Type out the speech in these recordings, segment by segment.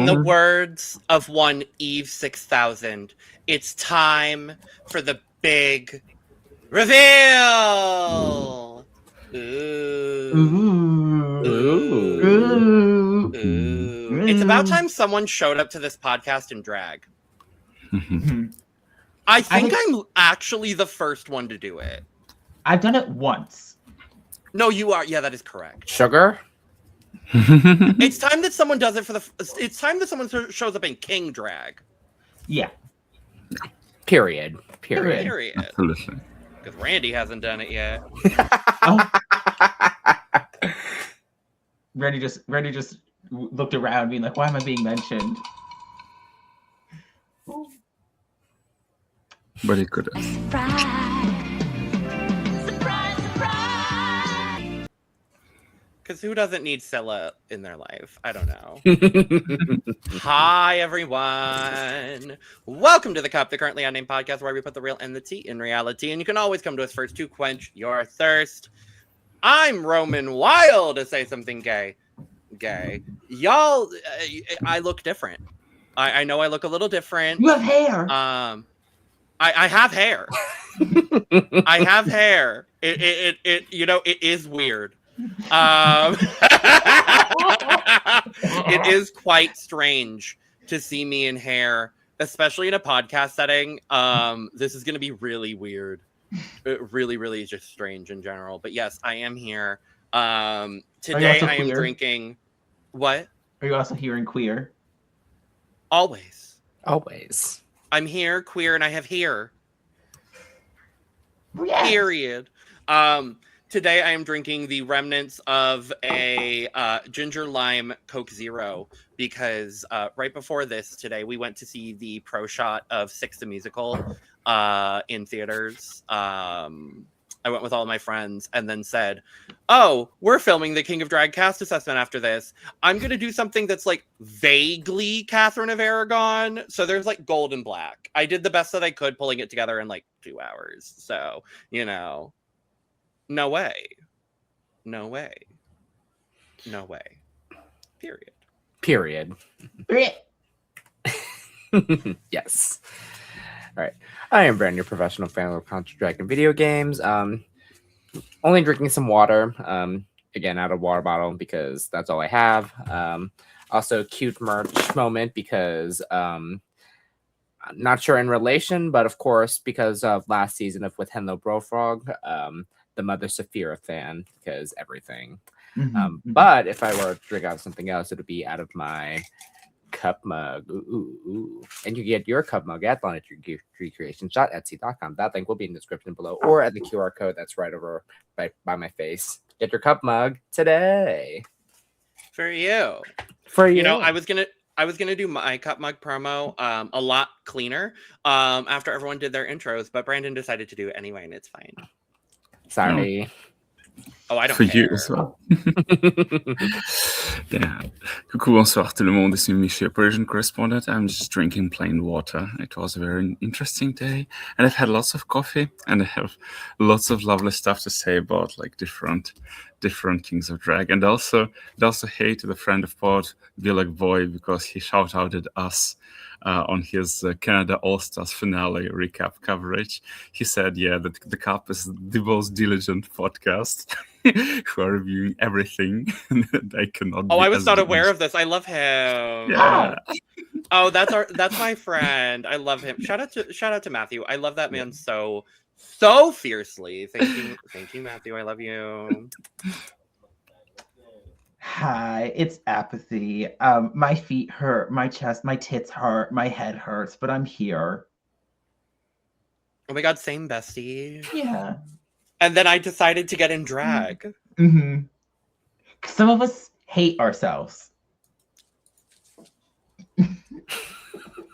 In the words of one Eve 6000, it's time for the big reveal. Ooh. Ooh. Ooh. It's about time someone showed up to this podcast in drag. I think I'm actually the first one to do it. I've done it once. No, you are. Yeah, that is correct. Sugar? It's time that someone does it for the... It's time that someone shows up in king drag. Yeah. Period. Absolutely. Because Randy hasn't done it yet. Randy just looked around being like, why am I being mentioned? But he couldn't. Because who doesn't need Scylla in their life? I don't know. Hi, everyone. Welcome to The Cup, the Currently Unnamed Podcast, where we put the real and the tea in reality. And you can always come to us first to quench your thirst. I'm Roman Wild to say something gay. Y'all, I look different. I know I look a little different. You have hair. I have hair. I have hair. It you know, it is weird. It is quite strange to see me in hair, especially in a podcast setting. This is going to be really weird. Really just strange in general. But yes, I am here. Today I am drinking. What? Are you also here in queer? Always. I'm here, queer, and I have here. Yes. Period. Today I am drinking the remnants of a ginger lime Coke Zero because right before this today we went to see the pro shot of Six the Musical in theaters. I went with all of my friends and then said, oh, we're filming the King of Drag cast assessment after this. I'm going to do something that's like vaguely Catherine of Aragon. So there's like gold and black. I did the best that I could pulling it together in like 2 hours. So, you know, no way. Period. Yes. All right. I am Brandon, your professional fan of Counter Drag and video games. Only drinking some water. Again, out of water bottle because that's all I have. Also, cute merch moment because I'm not sure in relation, but of course, because of last season of With Hello Brofrog, the Mother Saphira fan, because everything. But if I were to drink out of something else, it would be out of my cup mug. Ooh. And you get your cup mug at LonitryCreation.etsy.com. That link will be in the description below or at the QR code that's right over by my face. Get your cup mug today. For you. You know, I was gonna do my cup mug promo a lot cleaner after everyone did their intros, but Brandon decided to do it anyway, and it's fine. Sorry. Oh, I don't For care. you as well. Yeah. Coucou, bonsoir tout le monde. This is Micha, Persian correspondent. I'm just drinking plain water. It was a very interesting day. And I've had lots of coffee. And I have lots of lovely stuff to say about like different Kings of Drag. And also hey to the friend of pod, Lollygag Boy, because he shouted out at us on his Canada All-Stars finale recap coverage. He said, yeah, that The Cup is the most diligent podcast who are reviewing everything. And I cannot. Oh, I was not aware of this. I love him. Yeah. Oh, that's my friend. I love him. Shout out to Matthew. I love that man so fiercely. Thank you, Matthew. I love you. Hi, it's Apathee. My feet hurt, my chest, my tits hurt, my head hurts, but I'm here. Oh my god, same bestie. Yeah. And then I decided to get in drag. Mm-hmm. Some of us hate ourselves.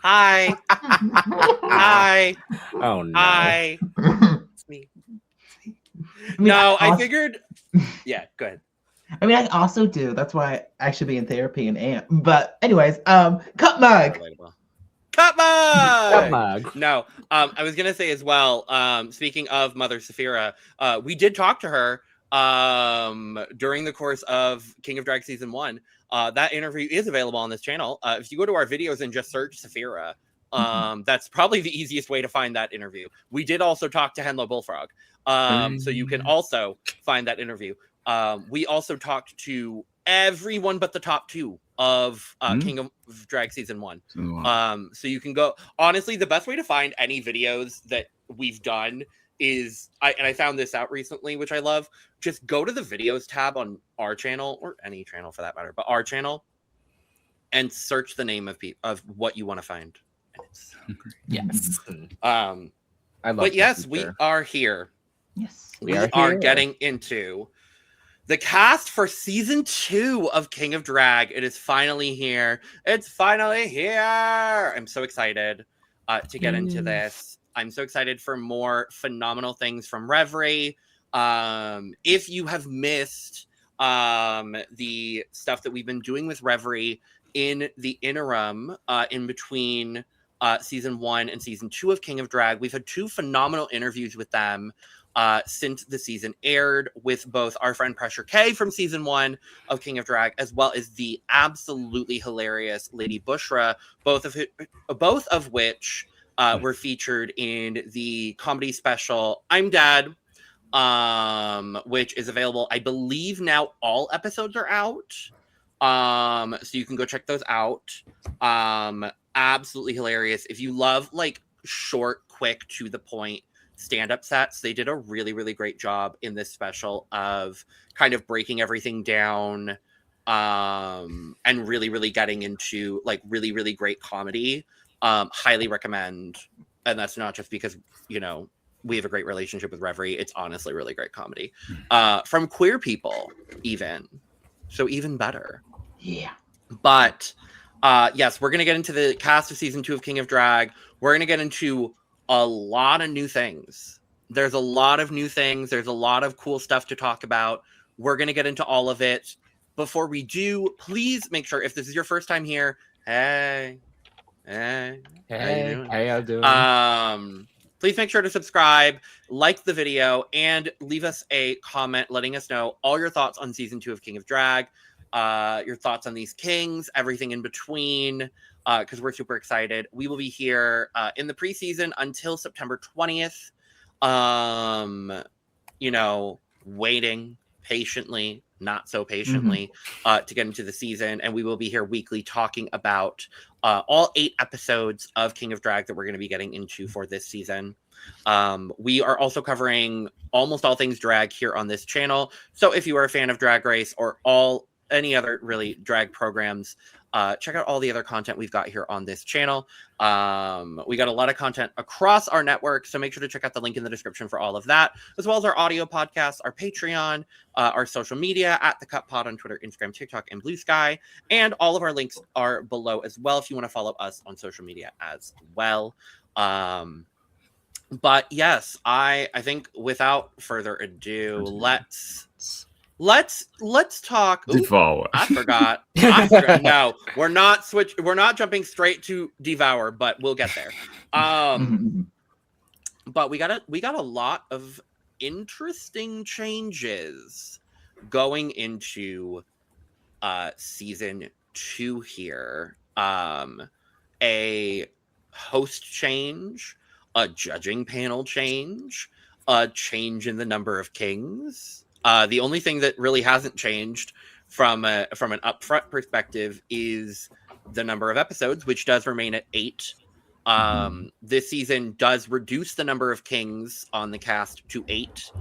Hi. Hi. Oh no. Hi. It's me. I figured. Yeah, go ahead. I mean, I also do. That's why I should be in therapy and amp. But anyways, cup mug. Cup mug. Cup mug. No, I was gonna say as well. Speaking of Mother Saphira, we did talk to her during the course of King of Drag Season 1. That interview is available on this channel. If you go to our videos and just search Saphira, that's probably the easiest way to find that interview. We did also talk to Henlo Bullfrog. So you can also find that interview. We also talked to everyone but the top 2 of King of Drag Season 1. So you can go. Honestly, the best way to find any videos that we've done is, I found this out recently, which I love. Just go to the videos tab on our channel, or any channel for that matter, but our channel, and search the name of what you want to find. And it's so great. Yes. I love. But yes, we are here. Yes, we are getting into the cast for season 2 of King of Drag. It is finally here. It's finally here. I'm so excited to get into this. I'm so excited for more phenomenal things from Reverie. If you have missed the stuff that we've been doing with Reverie in the interim, in between season 1 and season 2 of King of Drag, we've had 2 phenomenal interviews with them since the season aired, with both our friend Pressure K from season 1 of King of Drag, as well as the absolutely hilarious Lady Bushra, both of which were featured in the comedy special I'm Dead, which is available. I believe now all episodes are out, so you can go check those out. Absolutely hilarious. If you love like short, quick, to the point stand-up sets, they did a really, really great job in this special of kind of breaking everything down, and really, really getting into like really, really great comedy. Highly recommend. And that's not just because, you know, we have a great relationship with Reverie. It's honestly really great comedy. From queer people, even. So even better. Yeah. But yes, we're going to get into the cast of season 2 of King of Drag. We're going to get into a lot of new things. There's a lot of new things. There's a lot of cool stuff to talk about. We're going to get into all of it. Before we do, please make sure, if this is your first time here, hey, how you doing? Please make sure to subscribe, like the video, and leave us a comment letting us know all your thoughts on season 2 of King of Drag, your thoughts on these kings, everything in between, because we're super excited. We will be here in the preseason until September 20th. You know, waiting patiently, not so patiently, to get into the season. And we will be here weekly talking about all 8 episodes of King of Drag that we're going to be getting into for this season. We are also covering almost all things drag here on this channel. So if you are a fan of Drag Race or any other really drag programs, check out all the other content we've got here on this channel. We got a lot of content across our network, so make sure to check out the link in the description for all of that, as well as our audio podcasts, our Patreon, our social media at The Cut Pod on Twitter, Instagram, TikTok, and Blue Sky. And all of our links are below as well if you want to follow us on social media as well. But yes, I think without further ado, let's talk. Devour. I forgot. No, we're not jumping straight to Devour, but we'll get there. But we got a lot of interesting changes going into season 2 here. A host change, a judging panel change, a change in the number of kings. The only thing that really hasn't changed from an upfront perspective is the number of episodes, which does remain at 8. This season does reduce the number of kings on the cast to 8.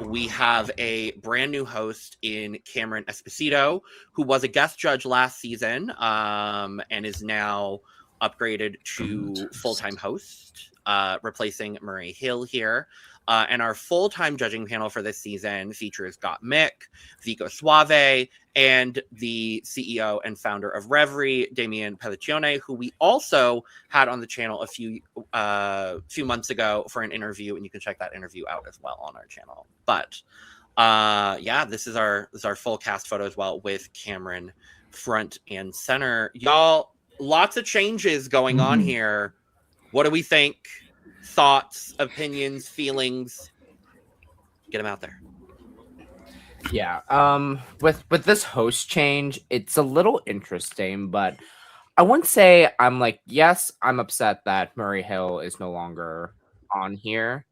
We have a brand new host in Cameron Esposito, who was a guest judge last season, and is now upgraded to full-time host, replacing Murray Hill here. And our full-time judging panel for this season features Got Mick, Vico Suave, and the CEO and founder of Reverie, Damian Pellicione, who we also had on the channel a few months ago for an interview, and you can check that interview out as well on our channel. But yeah, this is our full cast photo as well, with Cameron front and center. Y'all, lots of changes going on here. What do we think? Thoughts, opinions, feelings? Get him out there. Yeah. With this host change, it's a little interesting, but I wouldn't say I'm like, yes, I'm upset that Murray Hill is no longer on here,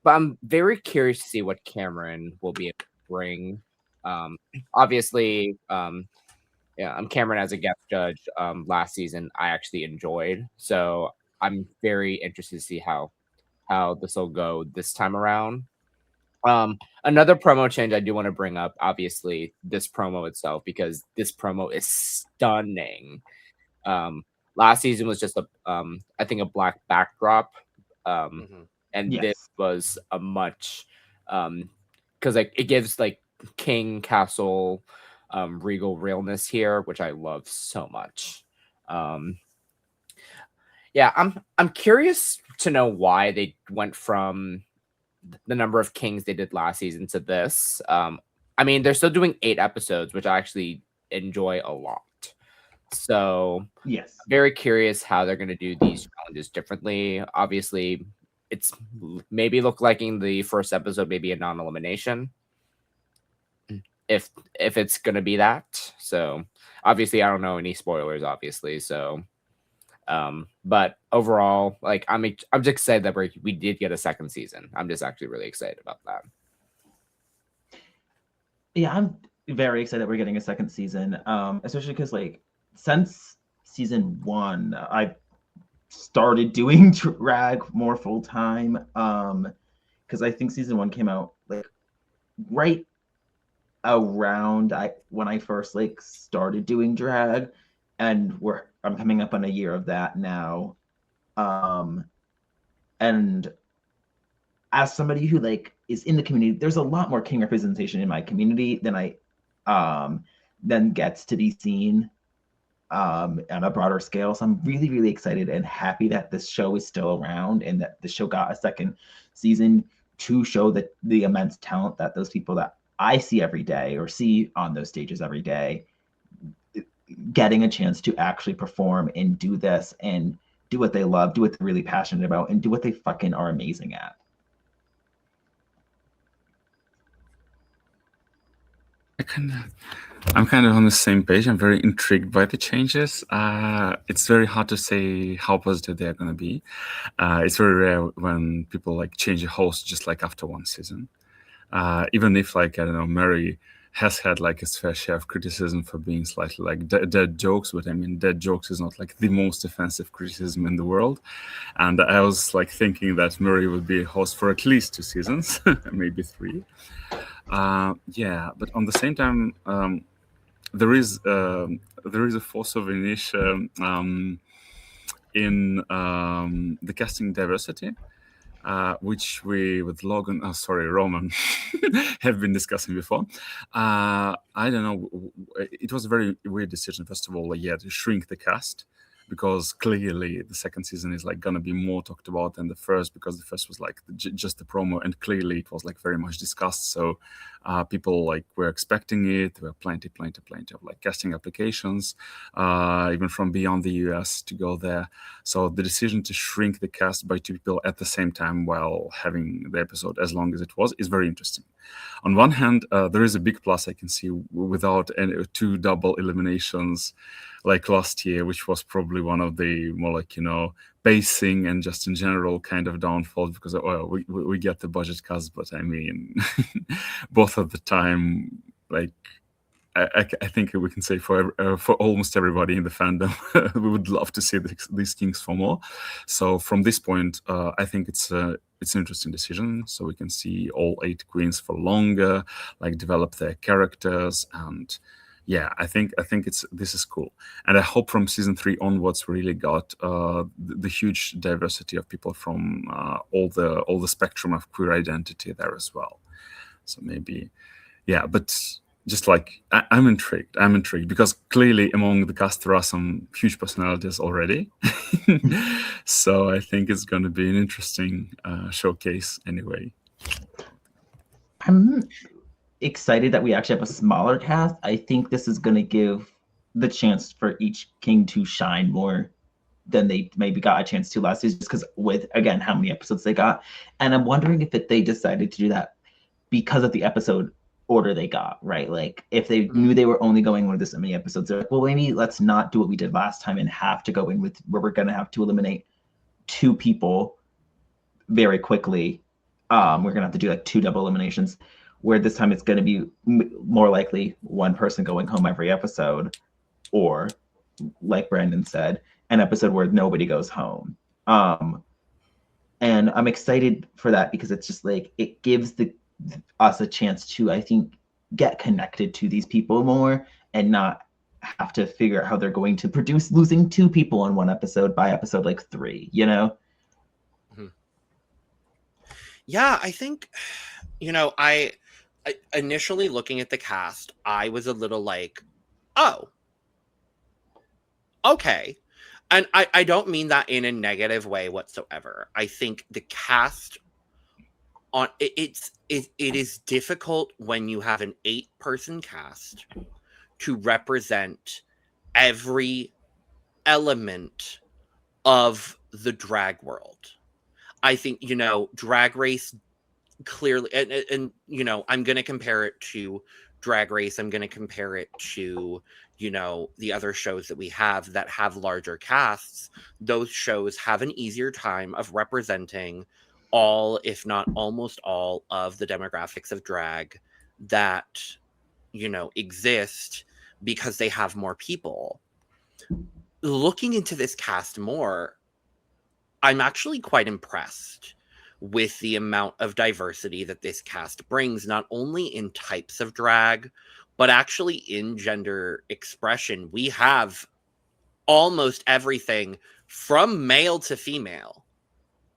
but I'm very curious to see what Cameron will be able to bring. Obviously, yeah, I'm Cameron as a guest judge. Last season I actually enjoyed, so I'm very interested to see how this will go this time around. Another promo change I do want to bring up, obviously, this promo itself, because this promo is stunning. Last season was just I think a black backdrop. And Yes. this was a much because like it gives like king castle regal realness here, which I love so much. Yeah, I'm curious to know why they went from the number of kings they did last season to this. I mean, they're still doing 8 episodes, which I actually enjoy a lot. So Yes. very curious how they're going to do these challenges differently. Obviously, it's maybe look like in the first episode, maybe a non-elimination. If it's going to be that. So obviously, I don't know any spoilers, obviously. So, but overall, like I'm just excited that we did get a second season. I'm just actually really excited about that. Yeah, I'm very excited that we're getting a second season. Especially because like since season 1, I started doing drag more full time. Because I think season 1 came out like right around when I first like started doing drag, and I'm coming up on a year of that now. And as somebody who like is in the community, there's a lot more king representation in my community than gets to be seen on a broader scale. So I'm really, really excited and happy that this show is still around and that the show got a second season to show that the immense talent that those people that I see every day or see on those stages every day, getting a chance to actually perform and do this and do what they love, do what they're really passionate about, and do what they fucking are amazing at. I'm kind of on the same page. I'm very intrigued by the changes. It's very hard to say how positive they're going to be. It's very rare when people like change a host just like after one season. Even if like, I don't know, Mary has had like his fair share of criticism for being slightly like dead jokes, but I mean, dead jokes is not like the most offensive criticism in the world. And I was like thinking that Murray would be a host for at least 2 seasons, maybe 3. Yeah, but on the same time, there is a force of inertia in the casting diversity, which we with Roman have been discussing before. I don't know. It was a very weird decision, first of all, to shrink the cast, because clearly the second season is like gonna be more talked about than the first, because the first was like just the promo, and clearly it was like very much discussed. So people like were expecting it. There were plenty of like casting applications, even from beyond the US to go there. So the decision to shrink the cast by 2 people at the same time while having the episode as long as it was is very interesting. On one hand, there is a big plus I can see without any 2 double eliminations like last year, which was probably one of the more like, pacing and just in general kind of downfalls, because we get the budget cuts, but I mean, both at the time, like I think we can say for almost everybody in the fandom, we would love to see these kings for more. So from this point, I think it's an interesting decision. So we can see all 8 queens for longer, like develop their characters, and yeah, I think this is cool, and I hope from season 3 onwards we really got the huge diversity of people from all the spectrum of queer identity there as well. So maybe, yeah, but just like I'm intrigued because clearly among the cast there are some huge personalities already. So I think it's going to be an interesting showcase anyway. I'm excited that we actually have a smaller cast. I think this is going to give the chance for each king to shine more than they maybe got a chance to last season, just because with, again, how many episodes they got. And I'm wondering if they decided to do that because of the episode order they got, right? Like if they knew they were only going with this many episodes, they're like, well, maybe let's not do what we did last time and have to go in with where we're going to have to eliminate 2 people very quickly. We're going to have to do like 2 double eliminations, where this time it's going to be more likely one person going home every episode, or like Brandon said, an episode where nobody goes home. And I'm excited for that because it's just like, it gives us a chance to, I think, get connected to these people more and not have to figure out how they're going to produce losing 2 people in one episode by episode like 3, you know? Yeah, I think, you know, I initially looking at the cast, I was a little like, oh, okay. And I don't mean that in a negative way whatsoever. I think the cast on it is difficult when you have an 8-person cast to represent every element of the drag world. I think, you know, Drag Race clearly, and you know, I'm going to compare it to Drag Race. I'm going to compare it to, you know, the other shows that we have that have larger casts. Those shows have an easier time of representing all, if not almost all, of the demographics of drag that, you know, exist because they have more people. Looking into this cast more, I'm actually quite impressed with the amount of diversity that this cast brings, not only in types of drag, but actually in gender expression. We have almost everything from male to female.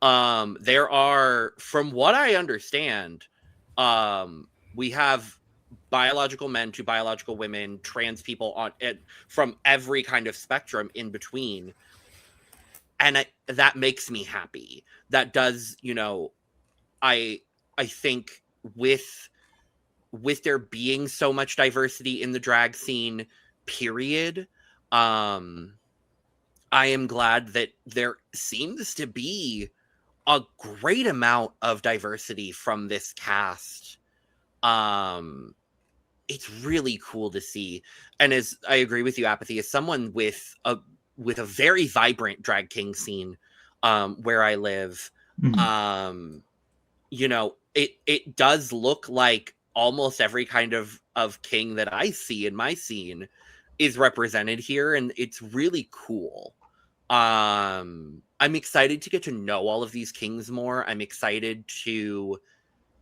There are, from what I understand, we have biological men to biological women, trans people on it, from every kind of spectrum in between. And that makes me happy. That does, you know, I think with there being so much diversity in the drag scene, period, I am glad that there seems to be a great amount of diversity from this cast. It's really cool to see. And as I agree with you, Apathee, as someone with a very vibrant drag king scene where I live, you know, it does look like almost every kind of king that I see in my scene is represented here, and it's really cool. I'm excited to get to know all of these kings more. I'm excited to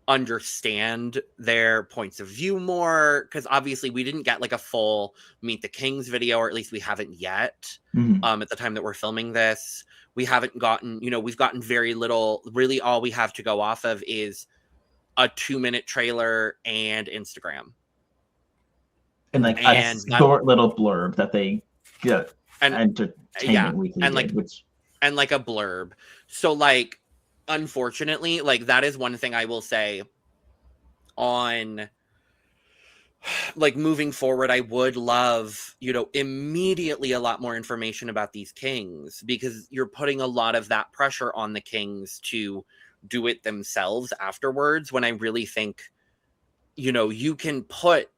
understand their points of view more, because obviously we didn't get like a full Meet the Kings video, or at least we haven't yet. At the time that we're filming this, we haven't gotten, you know, we've gotten very little. Really all we have to go off of is a 2-minute trailer and Instagram, and like a short little blurb that they get Entertainment Weekly and did, like and like a blurb. So like, unfortunately, like that is one thing I will say on like moving forward. I would love, you know, immediately a lot more information about these kings, because you're putting a lot of that pressure on the kings to do it themselves afterwards, when I really think, you know, you can put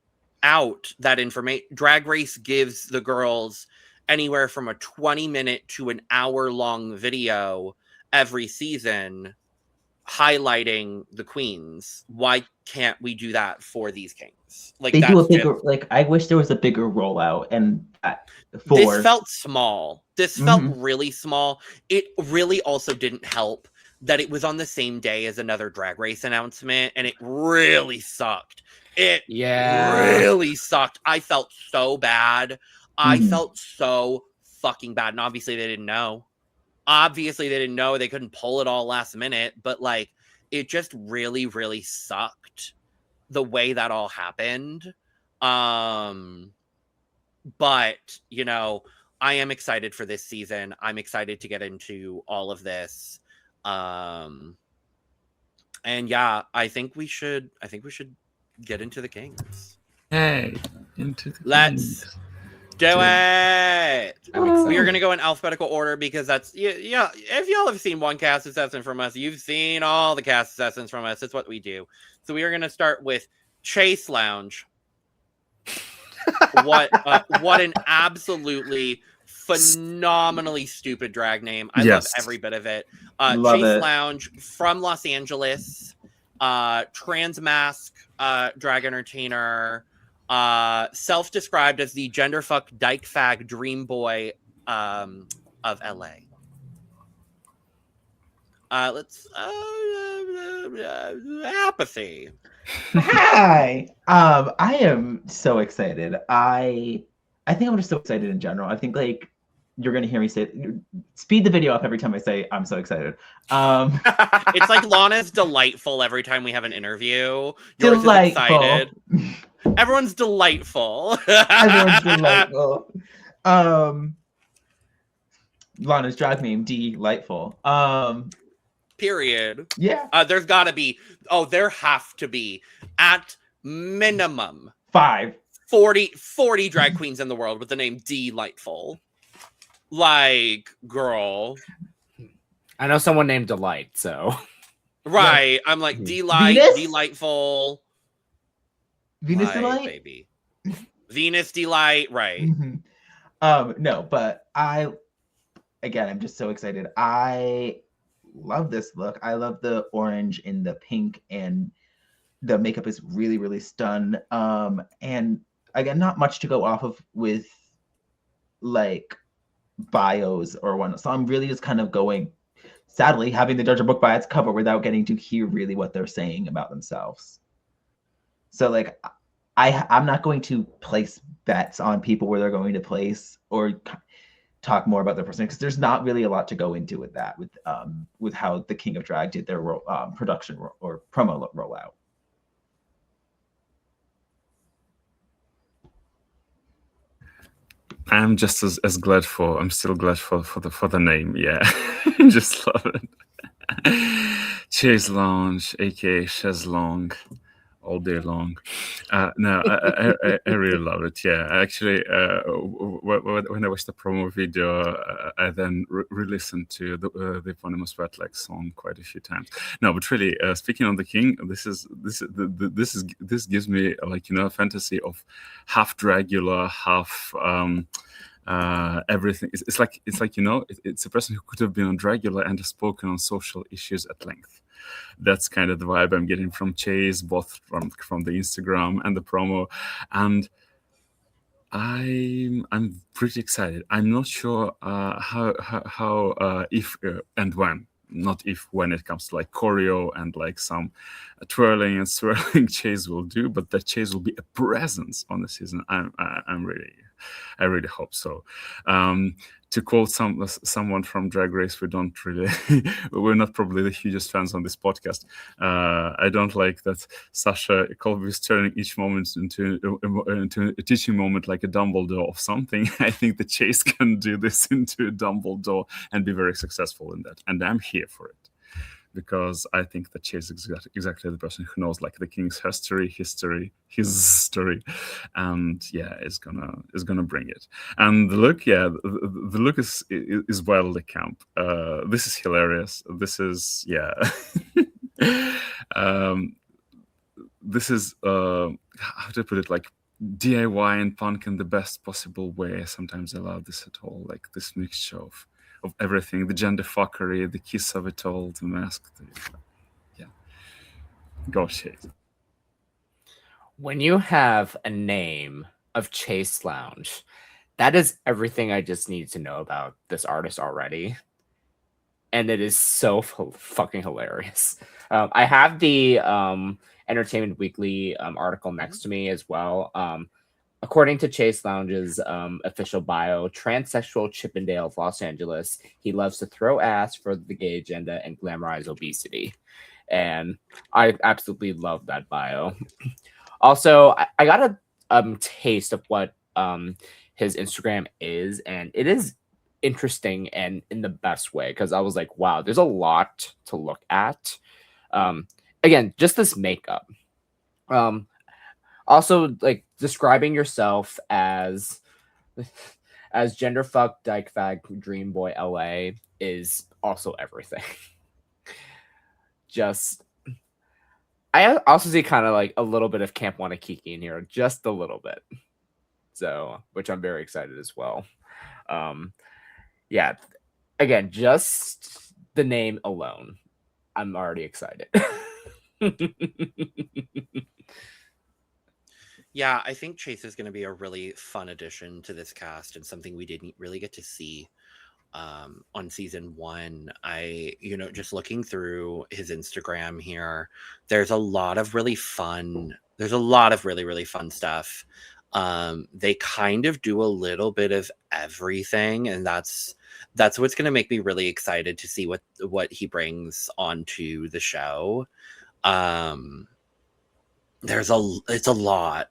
out that information. Drag Race gives the girls anywhere from a 20-minute to an hour-long video every season highlighting the queens. Why can't we do that for these kings? Like, they do a bigger, like, I wish there was a bigger rollout, and this felt small. This felt really small. It really also didn't help that it was on the same day as another Drag Race announcement, and it really sucked. It really sucked. I felt so bad. I felt so fucking bad. And obviously they didn't know. They couldn't pull it all last minute, but like, it just really, really sucked the way that all happened. But, you know, I am excited for this season. I'm excited to get into all of this. And yeah, I think we should get into the kings. Hey, into the Let's kings. do it. We are going to go in alphabetical order, because that's, yeah. If y'all have seen one cast assessment from us, you've seen all the cast assessments from us. It's what we do. So we are going to start with Chase Lounge. What an absolutely phenomenally stupid drag name. I love every bit of it. Chase Lounge from Los Angeles, trans mask drag entertainer, self-described as the genderfuck dyke fag dream boy of LA. Let's Apathee. Hi. I am so excited. I think I'm just so excited in general. I think like you're gonna hear me say speed the video up every time I say I'm so excited. It's like Lana's delightful every time we have an interview. Yours delightful. is excited. Everyone's delightful. Everyone's delightful. Lana's drag name, delightful. Period. Yeah. There's gotta be, there have to be at minimum 40 drag queens in the world with the name Delightful. Like, girl. I know someone named Delight, so. Right. I'm like, Delightful. Venus like, Delight? Baby. Venus Delight, right. Mm-hmm. No, but I'm just so excited. I love this look. I love the orange and the pink, and the makeup is really, really stunned. And again, not much to go off of with like bios or whatnot. So I'm really just kind of going, sadly, having to judge a book by its cover without getting to hear really what they're saying about themselves. So like, I'm not going to place bets on people where they're going to place or talk more about their person, because there's not really a lot to go into with that, with how the King of Drag did their production or promo rollout. I'm just as glad for. I'm still glad for the name. Yeah, just love it. Chase Lounge, aka Chaiselong, all day long. No, I really love it. Yeah, actually, when I watched the promo video, I then re-listened to the eponymous Wetlag song quite a few times. No, but really, speaking on the King, this gives me like, you know, a fantasy of half Dragula, half everything. It's like you know, it's a person who could have been on Dragula and has spoken on social issues at length. That's kind of the vibe I'm getting from Chase, both from the Instagram and the promo, and I'm pretty excited. I'm not sure how if and when. Not if, when it comes to like choreo and like some twirling and swirling Chase will do, but that Chase will be a presence on the season. I really hope so. To quote someone from Drag Race, we're not probably the hugest fans on this podcast. I don't like that Sasha Colby is turning each moment into a teaching moment, like a Dumbledore of something. I think the Chase can do this into a Dumbledore and be very successful in that, and I'm here for it. Because I think that Chase is exactly the person who knows like the King's history, his story, and yeah, is gonna bring it. And the look, the look is wildly camp. This is hilarious. This is this is how to put it, like DIY and punk in the best possible way. Sometimes I love this at all, like this mixture of everything, the gender fuckery, the kiss of it all, the mask. Gosh, Chase. When you have a name of Chase Lounge, that is everything I just need to know about this artist already. And it is so fucking hilarious. I have the Entertainment Weekly article next to me as well. According to Chase Lounge's official bio, transsexual Chippendale of Los Angeles, he loves to throw ass for the gay agenda and glamorize obesity. And I absolutely love that bio. Also, I got a taste of what his Instagram is, and it is interesting and in the best way, because I was like, wow, there's a lot to look at. Again, just this makeup. Also, like describing yourself as genderfuck dyke fag dream boy LA is also everything. Just I also see kind of like a little bit of Camp Wanakiki in here, just a little bit. So, which I'm very excited as well. Yeah, again, just the name alone, I'm already excited. Yeah, I think Chase is going to be a really fun addition to this cast and something we didn't really get to see on season 1. Just looking through his Instagram here, there's a lot of really fun stuff. They kind of do a little bit of everything, and that's what's going to make me really excited to see what he brings onto the show. It's a lot.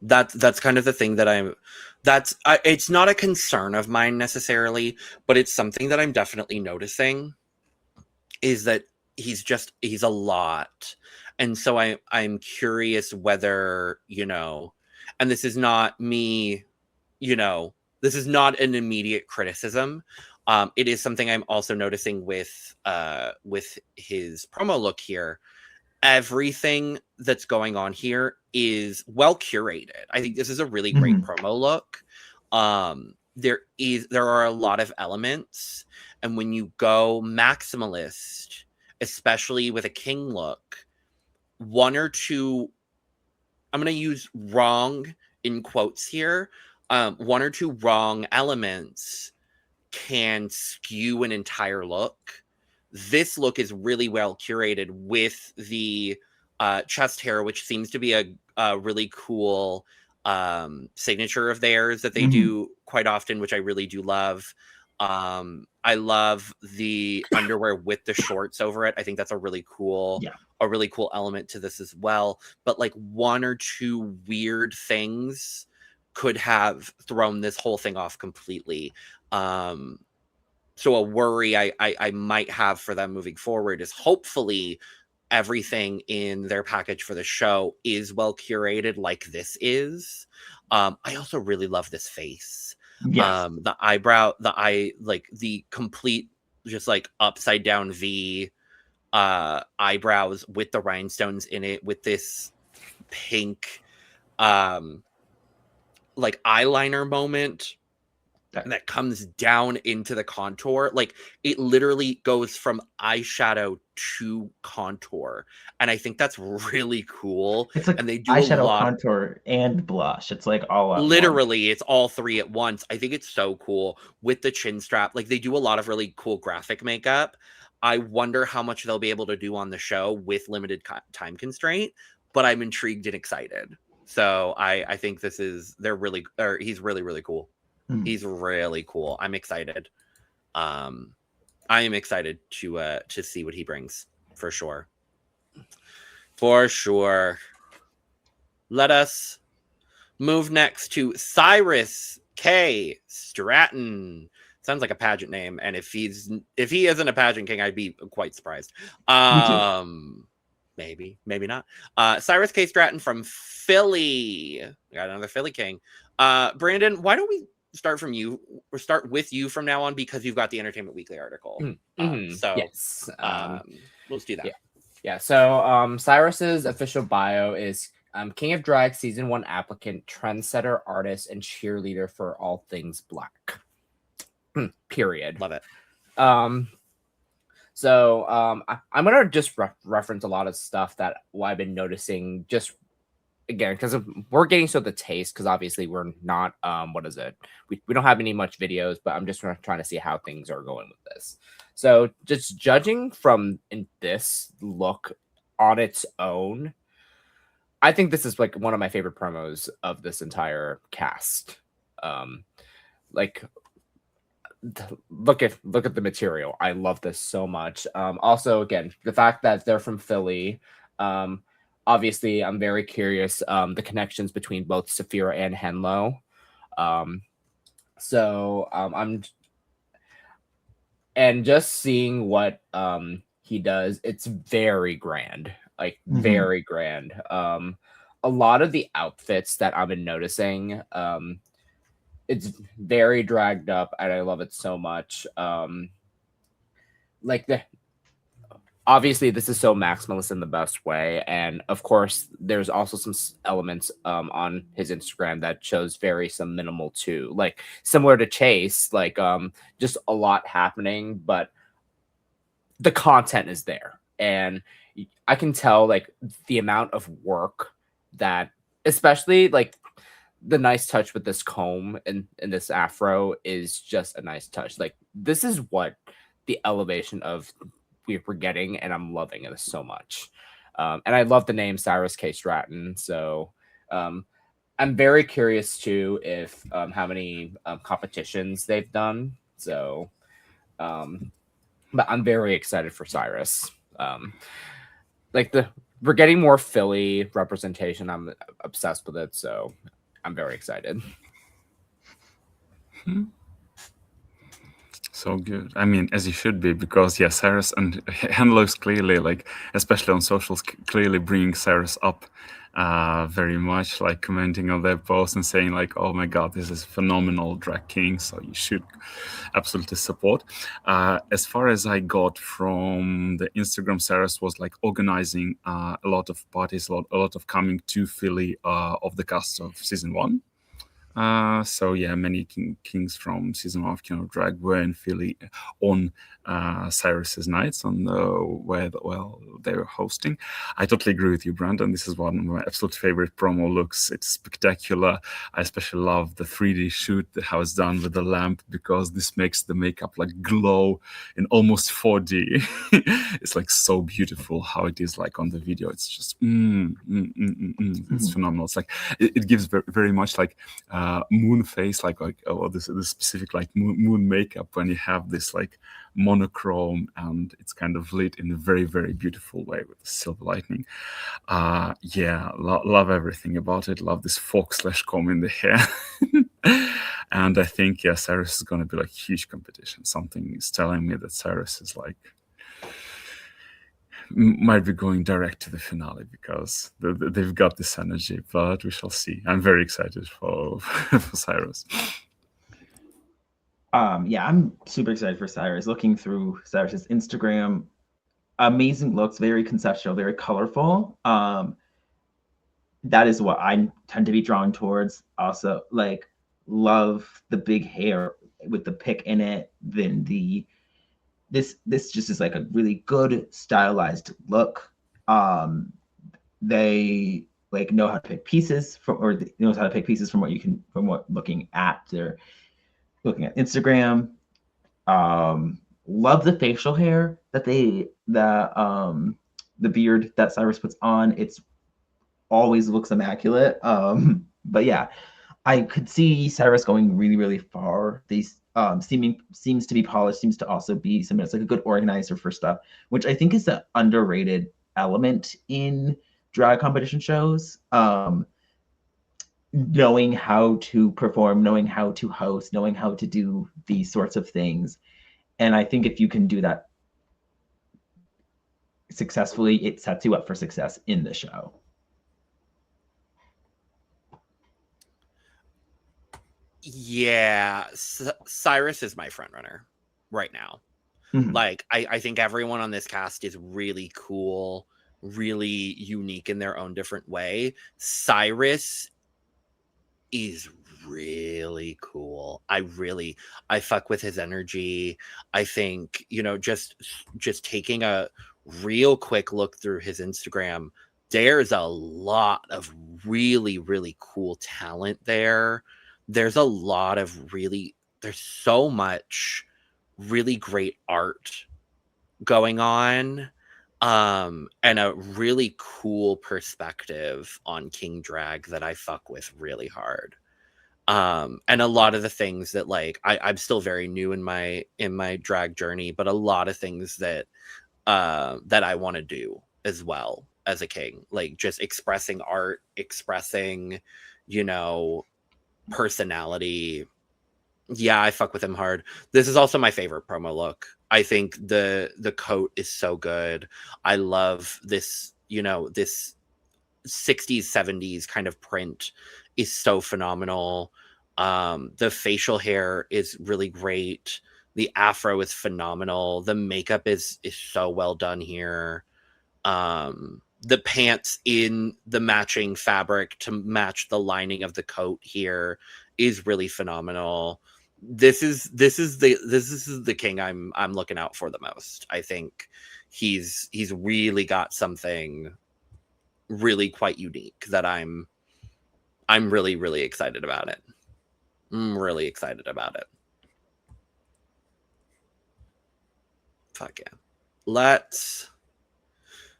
That's kind of the thing that it's not a concern of mine necessarily, but it's something that I'm definitely noticing is that he's a lot. And so I'm curious whether, and this is not me, this is not an immediate criticism. It is something I'm also noticing with his promo look here. Everything that's going on here is well curated. I think this is a really great promo look. There are a lot of elements, and when you go maximalist, especially with a king look, one or two, I'm going to use wrong in quotes here, one or two wrong elements can skew an entire look. This look is really well curated with the chest hair, which seems to be a really cool signature of theirs that they do quite often, which I really do love. I love the underwear with the shorts over it. I think that's a really cool element to this as well. But like one or two weird things could have thrown this whole thing off completely. So a worry I might have for them moving forward is hopefully everything in their package for the show is well curated like this is. I also really love this face. Yes. The eyebrow, the complete just like upside down V eyebrows with the rhinestones in it, with this pink like eyeliner moment that comes down into the contour. Like it literally goes from eyeshadow to contour, and I think that's really cool. It's like and they do eyeshadow, contour, and blush. It's like all at literally once. It's all three at once. I think it's so cool with the chin strap. Like they do a lot of really cool graphic makeup. I wonder how much they'll be able to do on the show with limited time constraint, but I'm intrigued and excited. So I think he's really, really cool. He's really cool. I'm excited. I am excited to see what he brings for sure. For sure. Let us move next to Cyrus K. Stratton. Sounds like a pageant name, and if he isn't a pageant king, I'd be quite surprised. Maybe not. Cyrus K. Stratton from Philly. We got another Philly king. Brandon, why don't we start from you or start with you from now on, because you've got the Entertainment Weekly article. So yes, let's do that. Yeah. So Cyrus's official bio is King of Drag Season 1 applicant, trendsetter, artist, and cheerleader for all things Black. Period. Love it. So I'm gonna just reference a lot of stuff that I've been noticing, just again because we're getting so the taste, because obviously we're not we don't have any much videos, but I'm just trying to see how things are going with this. So just judging from in this look on its own, I think this is like one of my favorite promos of this entire cast. Like look at the material. I love this so much. Also, again, the fact that they're from Philly. Obviously, I'm very curious the connections between both Saphira and Henlo. I'm just seeing what he does. It's very grand, like very grand. A lot of the outfits that I've been noticing, it's very dragged up, and I love it so much. Like obviously this is so maximalist in the best way, and of course there's also some elements on his Instagram that shows some minimal too, like similar to Chase, like just a lot happening, but the content is there, and I can tell like the amount of work that, especially like the nice touch with this comb and this afro is just a nice touch. Like this is what the elevation of we're getting, and I'm loving it so much. And I love the name Cyrus K Stratton. So I'm very curious too if how many competitions they've done. So but I'm very excited for Cyrus. Like we're getting more Philly representation. I'm obsessed with it, so I'm very excited. So good. I mean, as you should be, because Cyrus and Handlers clearly, like especially on socials, clearly bringing Cyrus up very much, like commenting on their posts and saying like, "Oh my God, this is phenomenal drag king." So you should absolutely support. As far as I got from the Instagram, Cyrus was like organizing a lot of parties, a lot of coming to Philly of the cast of season 1. So many kings from season 1 of King of Drag were in Philly on Cyrus's nights where they were hosting. I totally agree with you, Brandon. This is one of my absolute favorite promo looks. It's spectacular. I especially love the 3D shoot, how it's done with the lamp, because this makes the makeup like glow in almost 4D. It's like so beautiful how it is like on the video. It's just it's phenomenal. It's like it gives very much like moon face, like this specific like moon makeup when you have this like monochrome and it's kind of lit in a very, very beautiful way with the silver lightning. Love everything about it. Love this fork/comb in the hair. And I think Cyrus is going to be like huge competition. Something is telling me that Cyrus is like might be going direct to the finale because they've got this energy, but we shall see. I'm very excited for Cyrus. I'm super excited for Cyrus. Looking through Cyrus's Instagram, amazing looks, very conceptual, very colorful. That is what I tend to be drawn towards. Also, like, love the big hair with the pick in it. Then this just is like a really good stylized look. They like know how to pick pieces from what looking at Instagram. Love the facial hair that the beard that Cyrus puts on. It's always looks immaculate. But yeah, I could see Cyrus going really, really far. These seems to be polished, seems to also be someone that's like a good organizer for stuff, which I think is an underrated element in drag competition shows. Knowing how to perform, knowing how to host, knowing how to do these sorts of things. And I think if you can do that successfully, it sets you up for success in the show. Yeah, Cyrus is my front runner right now. Mm-hmm. Like, I think everyone on this cast is really cool, really unique in their own different way. Cyrus is really cool. I fuck with his energy. I think, just taking a real quick look through his Instagram, there's a lot of really, really cool talent there. There's a lot of there's so much really great art going on, and a really cool perspective on King Drag that I fuck with really hard. And a lot of the things that like I'm still very new in my drag journey, but a lot of things that I want to do as well as a king, like just expressing art, expressing, personality. Yeah, I fuck with him hard. This is also my favorite promo look. I think the coat is so good. I love this, this 60s, 70s kind of print is so phenomenal. The facial hair is really great. The afro is phenomenal. The makeup is so well done here. The pants in the matching fabric to match the lining of the coat here is really phenomenal. This is the king I'm looking out for the most. I think he's really got something really quite unique that I'm really, really excited about it. I'm really excited about it. Fuck yeah.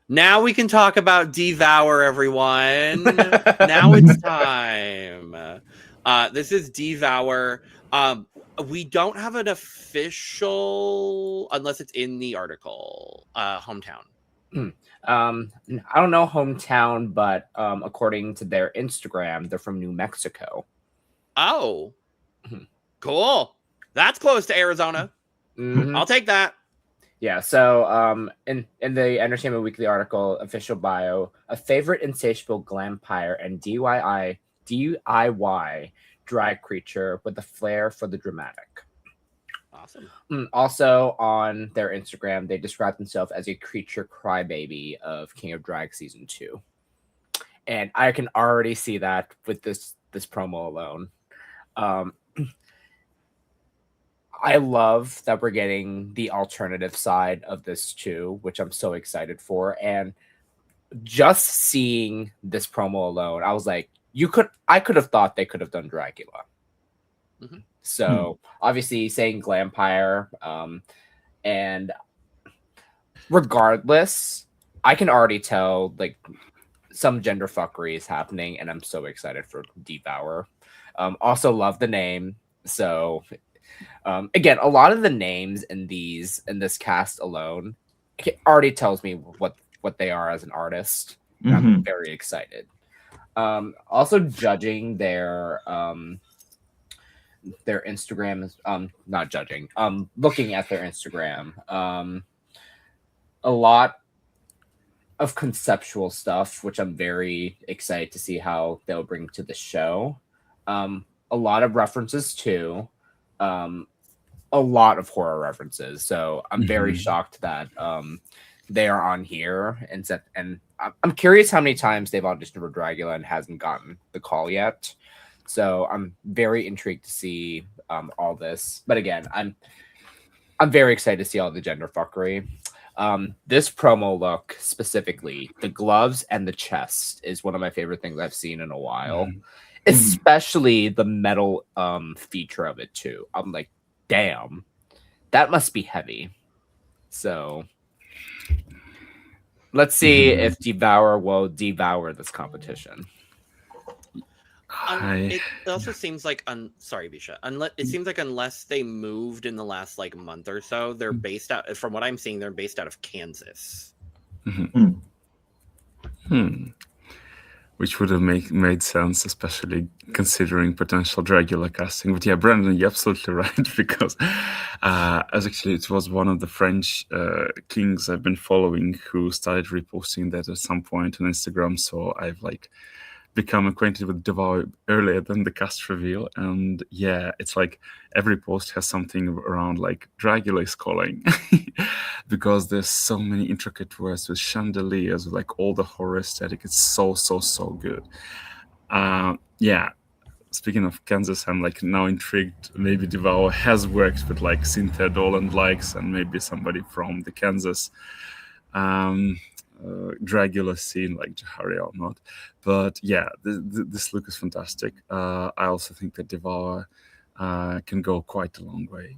Now we can talk about Devour, everyone. Now it's time. This is Devour. We don't have an official, unless it's in the article, hometown. I don't know hometown, but according to their Instagram, they're from New Mexico. Oh, cool. That's close to Arizona. Mm-hmm. I'll take that. Yeah, so in the Entertainment Weekly article, official bio, a favorite insatiable glampire and DIY drag creature with a flair for the dramatic. Awesome. Also on their Instagram, they describe themselves as a creature crybaby of King of Drag Season 2. And I can already see that with this promo alone. I love that we're getting the alternative side of this too, which I'm so excited for. And just seeing this promo alone, I was like, I could have thought they could have done Dracula. Mm-hmm. So obviously saying glampire, and regardless, I can already tell like some gender fuckery is happening, and I'm so excited for Devour. Also love the name. So again, a lot of the names in this cast alone already tells me what they are as an artist. Mm-hmm. I'm very excited. Also judging their Instagram is not judging. Looking at their Instagram, a lot of conceptual stuff, which I'm very excited to see how they'll bring to the show. A lot of references too. A lot of horror references. So I'm very shocked that they are on here and I'm curious how many times they've auditioned for Dracula and hasn't gotten the call yet. So I'm very intrigued to see all this. But again, I'm very excited to see all the gender fuckery. This promo look specifically, the gloves and the chest is one of my favorite things I've seen in a while. Especially the metal feature of it too. I'm like, damn, that must be heavy. So let's see if Devour will devour this competition. It also seems like sorry, Micha. It seems like unless they moved in the last like month or so, they're based out. From what I'm seeing, they're based out of Kansas. Which would have made sense, especially considering potential Dracula casting. But yeah, Brandon, you're absolutely right, because as actually it was one of the French kings I've been following who started reposting that at some point on Instagram. So I've like become acquainted with Devour earlier than the cast reveal. And yeah, it's like every post has something around like Dracula is calling because there's so many intricate words with chandeliers, with like all the horror aesthetic. It's so good. Yeah. Speaking of Kansas, I'm like now intrigued. Maybe Devour has worked with like Cynthia Dolan likes and maybe somebody from the Kansas Dracula scene like Jahari or not. But yeah, this look is fantastic. I also think that Devour can go quite a long way.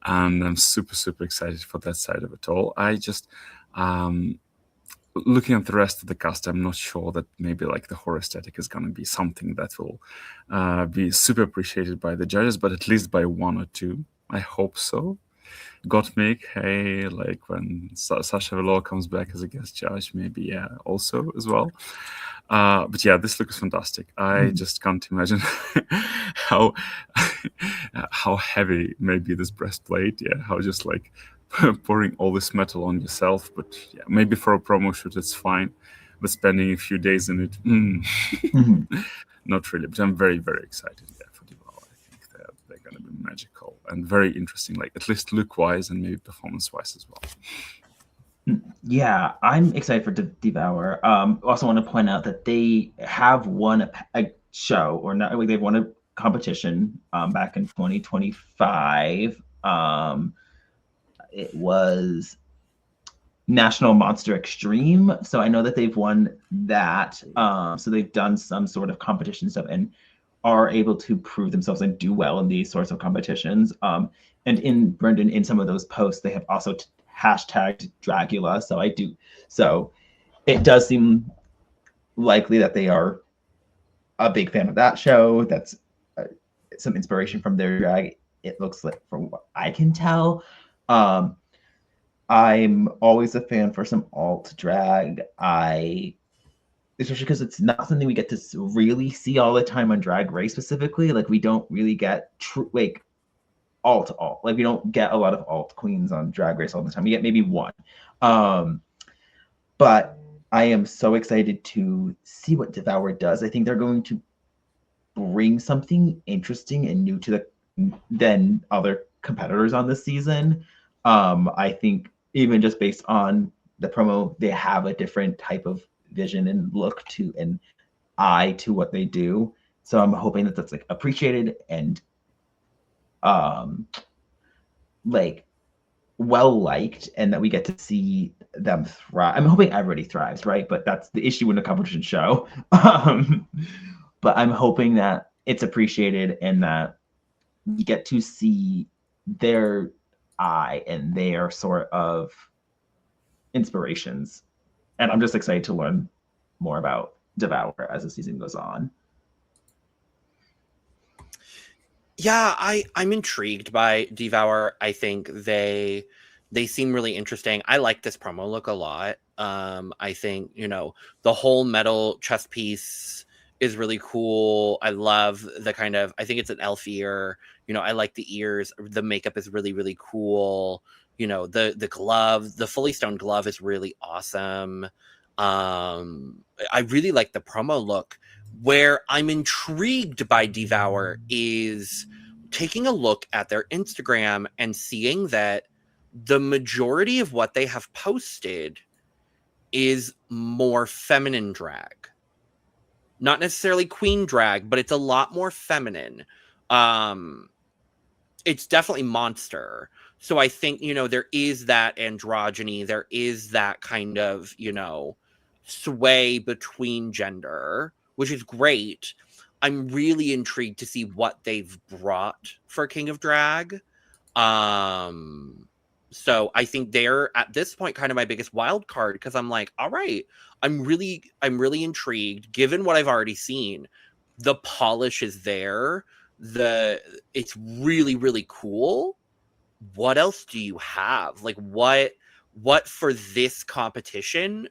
And I'm super excited for that side of it all. I just looking at the rest of the cast, I'm not sure that maybe like the horror aesthetic is going to be something that will be super appreciated by the judges, but at least by one or two. I hope so. Gottmik, hey, like when Sasha Velour comes back as a guest judge, maybe, yeah, also as well. But yeah, this looks fantastic. I just can't imagine how heavy may be this breastplate. Yeah, how just like pouring all this metal on yourself. But yeah, maybe for a promo shoot, it's fine. But spending a few days in it, not really. But I'm very excited. Yeah, for Devour. I think they're going to be magical and very interesting, like at least look-wise and maybe performance-wise as well. Yeah, I'm excited for Devour. Also want to point out that they have won a show, or not, they've won a competition back in 2025. It was National Monster Extreme. So I know that they've won that. So they've done some sort of competition stuff and are able to prove themselves and do well in these sorts of competitions. And in Brendan, in some of those posts, they have also hashtagged Dragula. So it does seem likely that they are a big fan of that show. That's some inspiration from their drag. It looks like, from what I can tell. I'm always a fan for some alt drag. Especially because it's not something we get to really see all the time on Drag Race specifically. Like, we don't really get alt. Like, we don't get a lot of alt queens on Drag Race all the time. We get maybe one. But I am so excited to see what Devour does. I think they're going to bring something interesting and new to than other competitors on this season. I think even just based on the promo, they have a different type of vision and look to and eye to what they do. So I'm hoping that that's like appreciated and like well liked, and that we get to see them thrive. I'm hoping everybody thrives, right? But that's the issue in a competition show. But I'm hoping that it's appreciated and that you get to see their eye and their sort of inspirations. And I'm just excited to learn more about Devour as the season goes on. Yeah, I'm intrigued by Devour. I think they seem really interesting. I like this promo look a lot. I think, the whole metal chest piece is really cool. I love the kind of, I think it's an elf ear. I like the ears. The makeup is really, really cool. The glove, the fully stoned glove is really awesome. I really like the promo look. Where I'm intrigued by Devour is taking a look at their Instagram and seeing that the majority of what they have posted is more feminine drag. Not necessarily queen drag, but it's a lot more feminine. It's definitely monster. So I think, there is that androgyny. There is that kind of, sway between gender, which is great. I'm really intrigued to see what they've brought for King of Drag. So I think they're at this point kind of my biggest wild card, because I'm like, all right, I'm really intrigued given what I've already seen. The polish is there. It's really, really cool. What else do you have? Like, what for this competition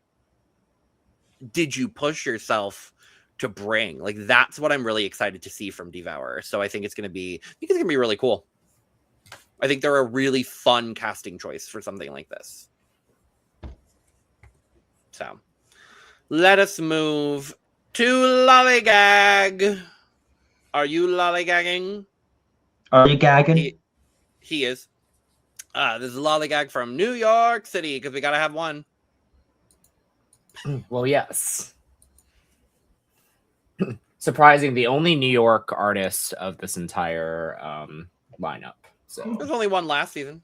did you push yourself to bring? Like, that's what I'm really excited to see from Devour. So I think it's gonna be really cool. I think they're a really fun casting choice for something like this. So let us move to Lollygag. Are you lollygagging? Are you gagging? He is. This is Lollygag from New York City, because we gotta have one. Well, yes. Surprising, the only New York artist of this entire lineup. So there's only one last season,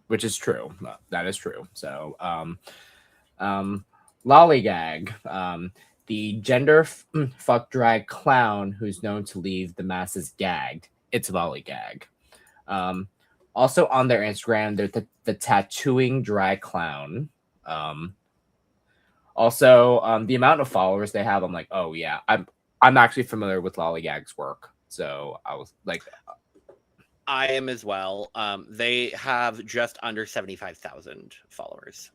which is true. That is true. So, Lollygag, the gender fuck drag clown who's known to leave the masses gagged. It's Lollygag. Also on their Instagram, they're the tattooing drag clown. Also, the amount of followers they have, I'm like, oh yeah, I'm actually familiar with Lollygag's work. So I was like, I am as well. They have just under 75,000 followers.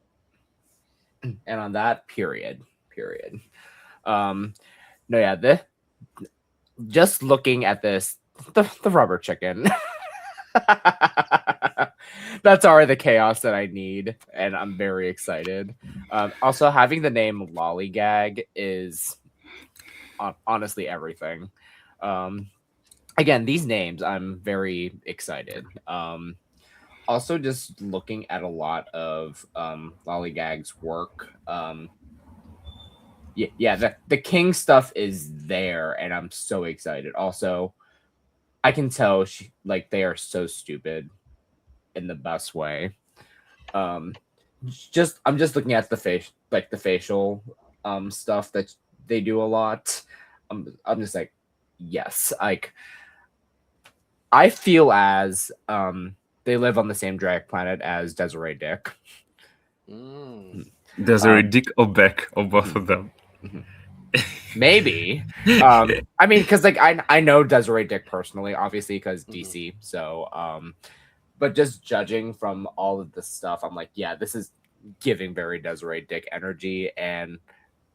And on that, period. No, yeah, just looking at this, the rubber chicken. That's already the chaos that I need, and I'm very excited. Also, having the name Lollygag is honestly everything. again, these names, I'm very excited. Also, just looking at a lot of Lollygag's work. The King stuff is there, and I'm so excited. Also, I can tell they are so stupid in the best way. I'm just looking at the facial stuff that they do a lot. I'm just like, yes, like I feel as they live on the same drag planet as Desiree Dick. Desiree Dick or Beck or both of them. Maybe. I mean, because like I know Desiree Dick personally, obviously, because DC. So, but just judging from all of this stuff, I'm like, yeah, this is giving very Desiree Dick energy, and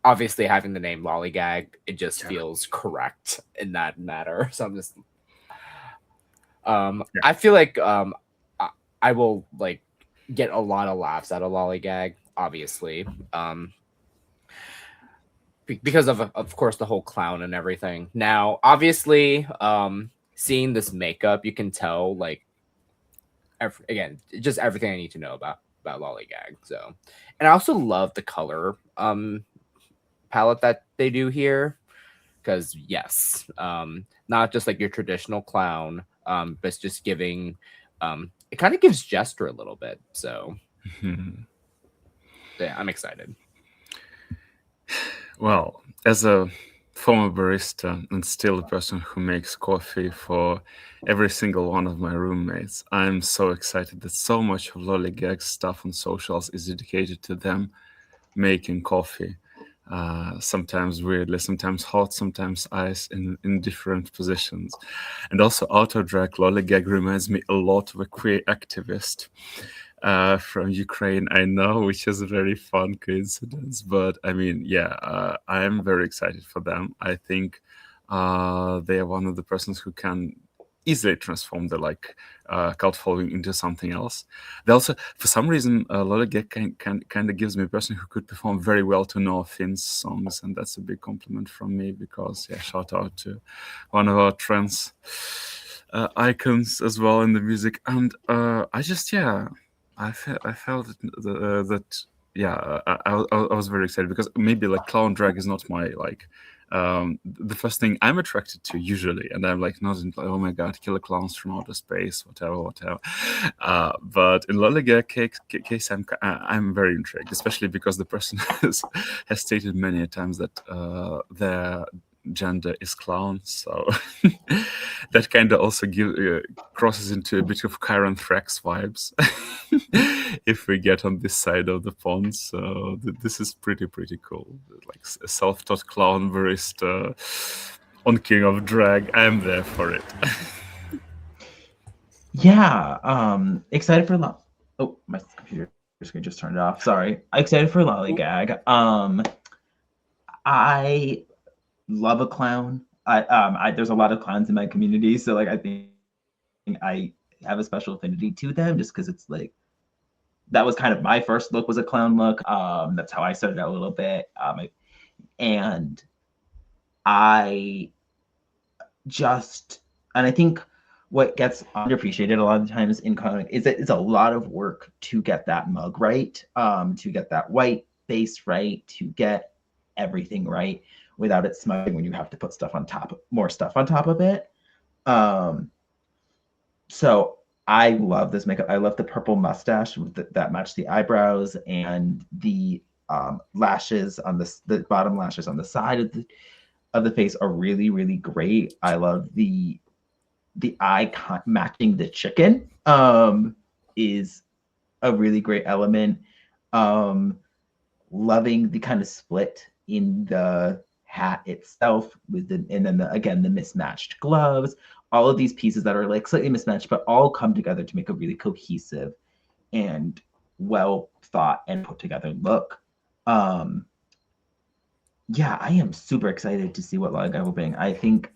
obviously having the name Lollygag, it just feels correct in that matter. So I'm just, I feel like I will like get a lot of laughs out of Lollygag, obviously. Because of course the whole clown and everything. Now, obviously, seeing this makeup, you can tell like again, just everything I need to know about Lollygag. So, and I also love the color palette that they do here, because yes, not just like your traditional clown, but it's just giving it kind of gives gesture a little bit. So yeah, I'm excited. Well, as a former barista and still a person who makes coffee for every single one of my roommates, I'm so excited that so much of Lollygag stuff on socials is dedicated to them making coffee. Sometimes weirdly, sometimes hot, sometimes ice in different positions. And also auto drag Lollygag reminds me a lot of a queer activist from Ukraine, I know, which is a very fun coincidence. But I mean, yeah, I am very excited for them. I think they are one of the persons who can easily transform the cult following into something else. They also, for some reason, Lollygag kind of gives me a person who could perform very well to Noah Finn's songs, and that's a big compliment from me, because yeah, shout out to one of our trans icons as well in the music. And I just I felt that I was very excited, because maybe like clown drag is not my the first thing I'm attracted to usually, and I'm like not in, oh my god, killer clowns from outer space, whatever. But in Lollygag case, I'm very intrigued, especially because the person has stated many times that their gender is clown, so that kind of also crosses into a bit of Chiron Thrax vibes if we get on this side of the pond. So this is pretty cool, like a self-taught clown barista on King of Drag. I'm there for it. Excited for oh, my computer screen just turned off, sorry. Excited for Lollygag. I love a clown. There's a lot of clowns in my community, so like I think I have a special affinity to them, just because it's like that was kind of my first look, was a clown look. That's how I started out a little bit. And I think what gets underappreciated a lot of the times in clown is that it's a lot of work to get that mug right, to get that white base right, to get everything right without it smudging when you have to put more stuff on top of it. So I love this makeup. I love the purple mustache that match the eyebrows, and the lashes on the bottom lashes on the side of the face are really, really great. I love the eye matching the chicken is a really great element. Loving the kind of split in the hat itself and then the mismatched gloves, all of these pieces that are like slightly mismatched but all come together to make a really cohesive and well thought and put together look. I am super excited to see what Lollygag will bring. I'm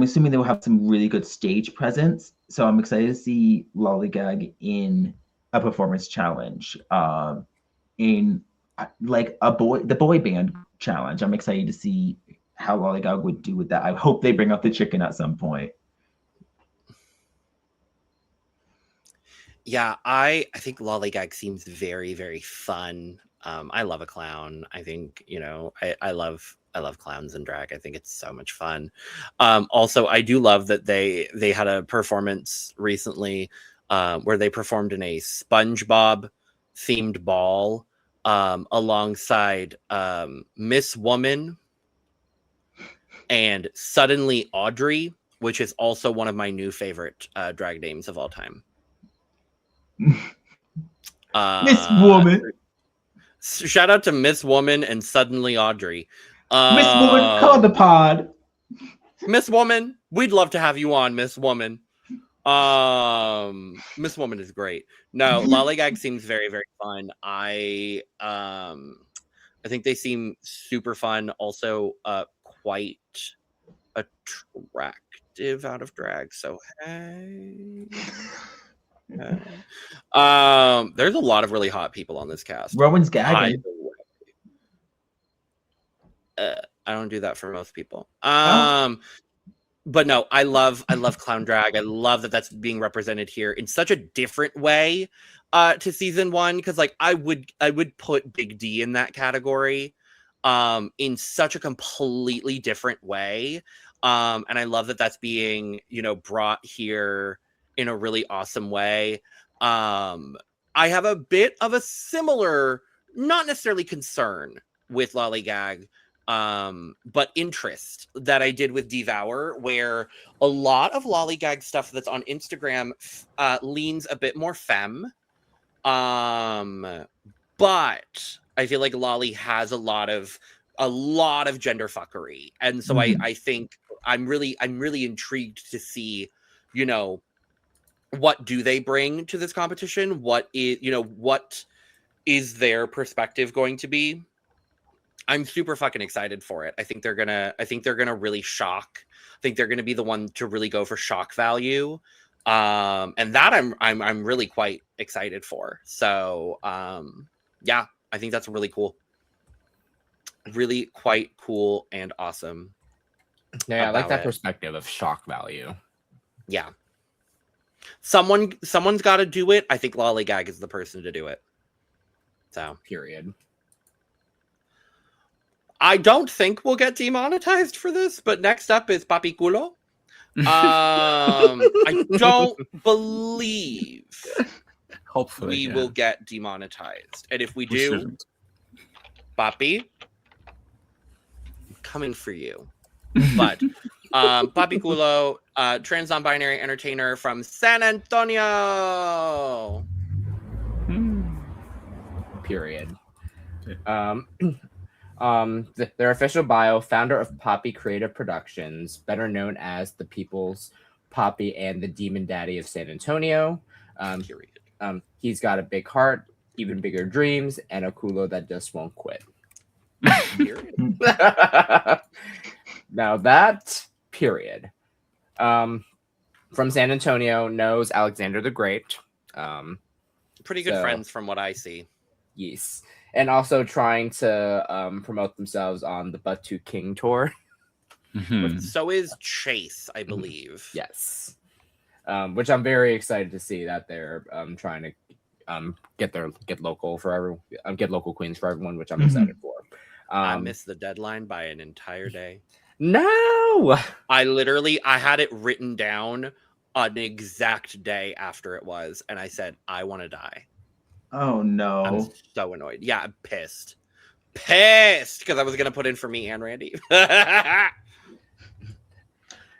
assuming they will have some really good stage presence, so I'm excited to see Lollygag in a performance challenge, in like the boy band challenge. I'm excited to see how Lollygag would do with that. I hope they bring up the chicken at some point. Yeah, I think Lollygag seems very, very fun. I love a clown. I think, I love clowns and drag. I think it's so much fun. Also, I do love that they had a performance recently where they performed in a SpongeBob themed ball alongside Miss Woman and Suddenly Audrey, which is also one of my new favorite drag names of all time. Miss Woman. Shout out to Miss Woman and Suddenly Audrey. Miss Woman, come on the pod. Miss Woman, we'd love to have you on, Miss Woman. Miss Woman is great. No, Lollygag seems very, very fun. I think they seem super fun. Also, quite attractive out of drag. So hey. There's a lot of really hot people on this cast. Rowan's gagging. I don't do that for most people. Oh. But no, I love clown drag. I love that that's being represented here in such a different way to season 1, because like I would put Big D in that category in such a completely different way. And I love that that's being, brought here in a really awesome way. I have a bit of a similar, not necessarily concern with Lollygag, but interest that I did with Devour, where a lot of Lollygag stuff that's on Instagram leans a bit more femme. But I feel like Lolly has a lot of gender fuckery. And so I think I'm really intrigued to see, what do they bring to this competition? What is their perspective going to be? I'm super fucking excited for it. I think they're gonna really shock. I think they're gonna be the one to really go for shock value. And that I'm really quite excited for. So yeah, I think that's really cool. Really quite cool and awesome. Yeah, I like that perspective of shock value. Yeah. Someone's got to do it. I think Lollygag is the person to do it. So, period. I don't think we'll get demonetized for this, but next up is Papi Culo. I don't believe hopefully we will get demonetized. And if we do, Papi, I'm coming for you. But Papi Culo, trans non-binary entertainer from San Antonio. Period. Their official bio: founder of Papi Creative Productions, better known as the People's Papi and the Demon Daddy of San Antonio. Period. He's got a big heart, even bigger dreams, and a culo that just won't quit. Period. Now that period. From San Antonio, knows Alexander the Great. Pretty good friends from what I see. Yes. And also trying to promote themselves on the Butt to King tour. So is Chase, I believe. Yes. Which I'm very excited to see that they're trying to get local queens for everyone, which I'm excited for. I missed the deadline by an entire day. No! I had it written down an exact day after it was, and I said, I want to die. Oh no. I'm so annoyed. Yeah, I'm pissed because I was gonna put in for me and Randy.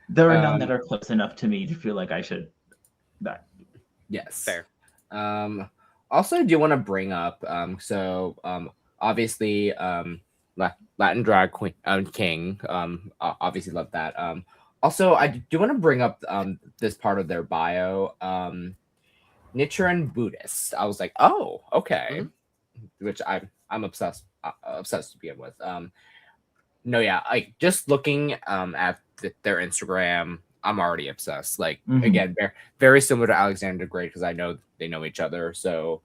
There are none that are close enough to me to feel like I should die. Yes. Fair. Also, I do want to bring up obviously Latin drag queen king, obviously love that. Also, I do want to bring up this part of their bio, Nichiren Buddhist. I was like, oh, okay, which I'm obsessed to begin with. No, yeah, like just looking at their Instagram, I'm already obsessed. Like again, very similar to Alexander the Great because I know they know each other. So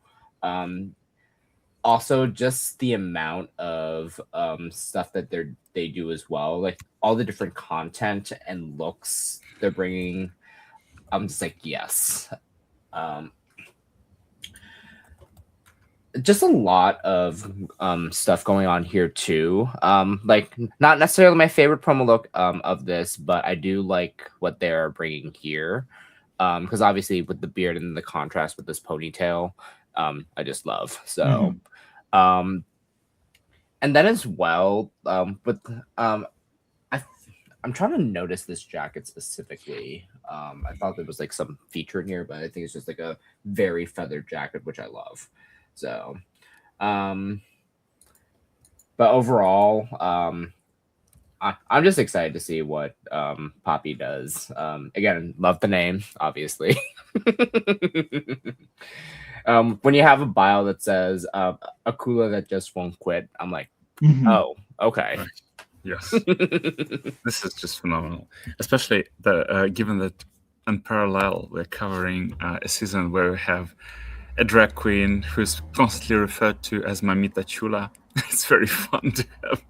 also just the amount of stuff that they do as well, like all the different content and looks they're bringing. I'm just like, yes. Just a lot of stuff going on here too. Like not necessarily my favorite promo look of this, but I do like what they're bringing here. Because obviously with the beard and the contrast with this ponytail, I just love. So, and then as well, I'm trying to notice this jacket specifically. I thought there was like some feature in here, but I think it's just like a very feathered jacket, which I love. So, but overall, I'm just excited to see what Papi does. Again, love the name, obviously. When you have a bio that says a cooler that just won't quit, I'm like, oh, okay. Right. Yes, this is just phenomenal, especially given that in parallel we're covering a season where we have a drag queen who's constantly referred to as Mamita Chula. It's very fun to have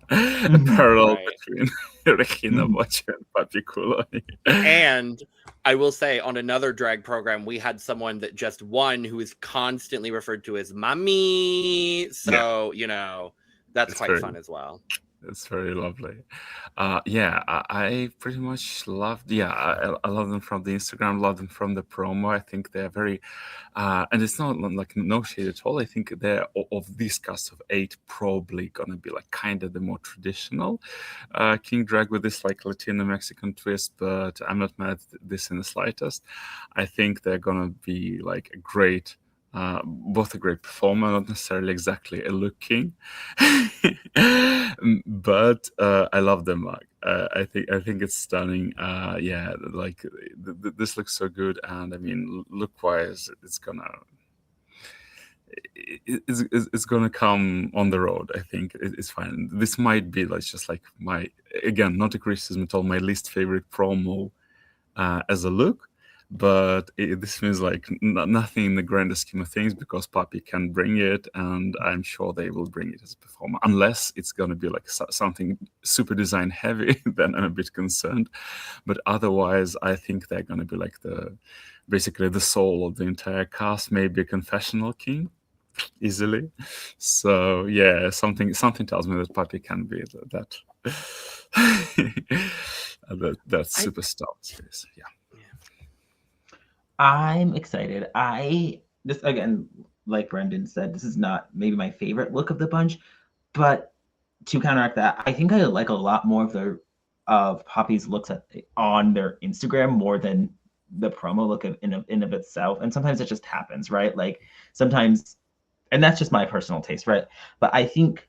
a parallel between Regina Boche and Papi Culo. And I will say, on another drag program, we had someone that just won who is constantly referred to as Mami. So, that's quite fun as well. It's very lovely. I pretty much loved. I love them from the Instagram. Love them from the promo. I think they're very, and it's not like no shade at all. I think they're of these cast of 8 probably gonna be like kind of the more traditional king drag with this like Latino Mexican twist. But I'm not mad at this in the slightest. I think they're gonna be like a great. Both a great performer, not necessarily exactly a look king, but I love them. Like I think it's stunning. This looks so good, and I mean, look wise, it's gonna come on the road. I think it's fine. This might be like just like my, again, not a criticism at all, my least favorite promo as a look. But this means like nothing in the grander scheme of things, because Papi can bring it, and I'm sure they will bring it as a performer. Unless it's going to be like something super design heavy, then I'm a bit concerned. But otherwise, I think they're going to be like basically the soul of the entire cast, maybe a confessional king, easily. So yeah, something tells me that Papi can be that that superstar series. Yeah. I'm excited. This again, like Brendan said, this is not maybe my favorite look of the bunch, but to counteract that, I think I like a lot more of Papi's looks on their Instagram more than the promo look in of itself. And sometimes it just happens, right? Like sometimes, and that's just my personal taste, right? But I think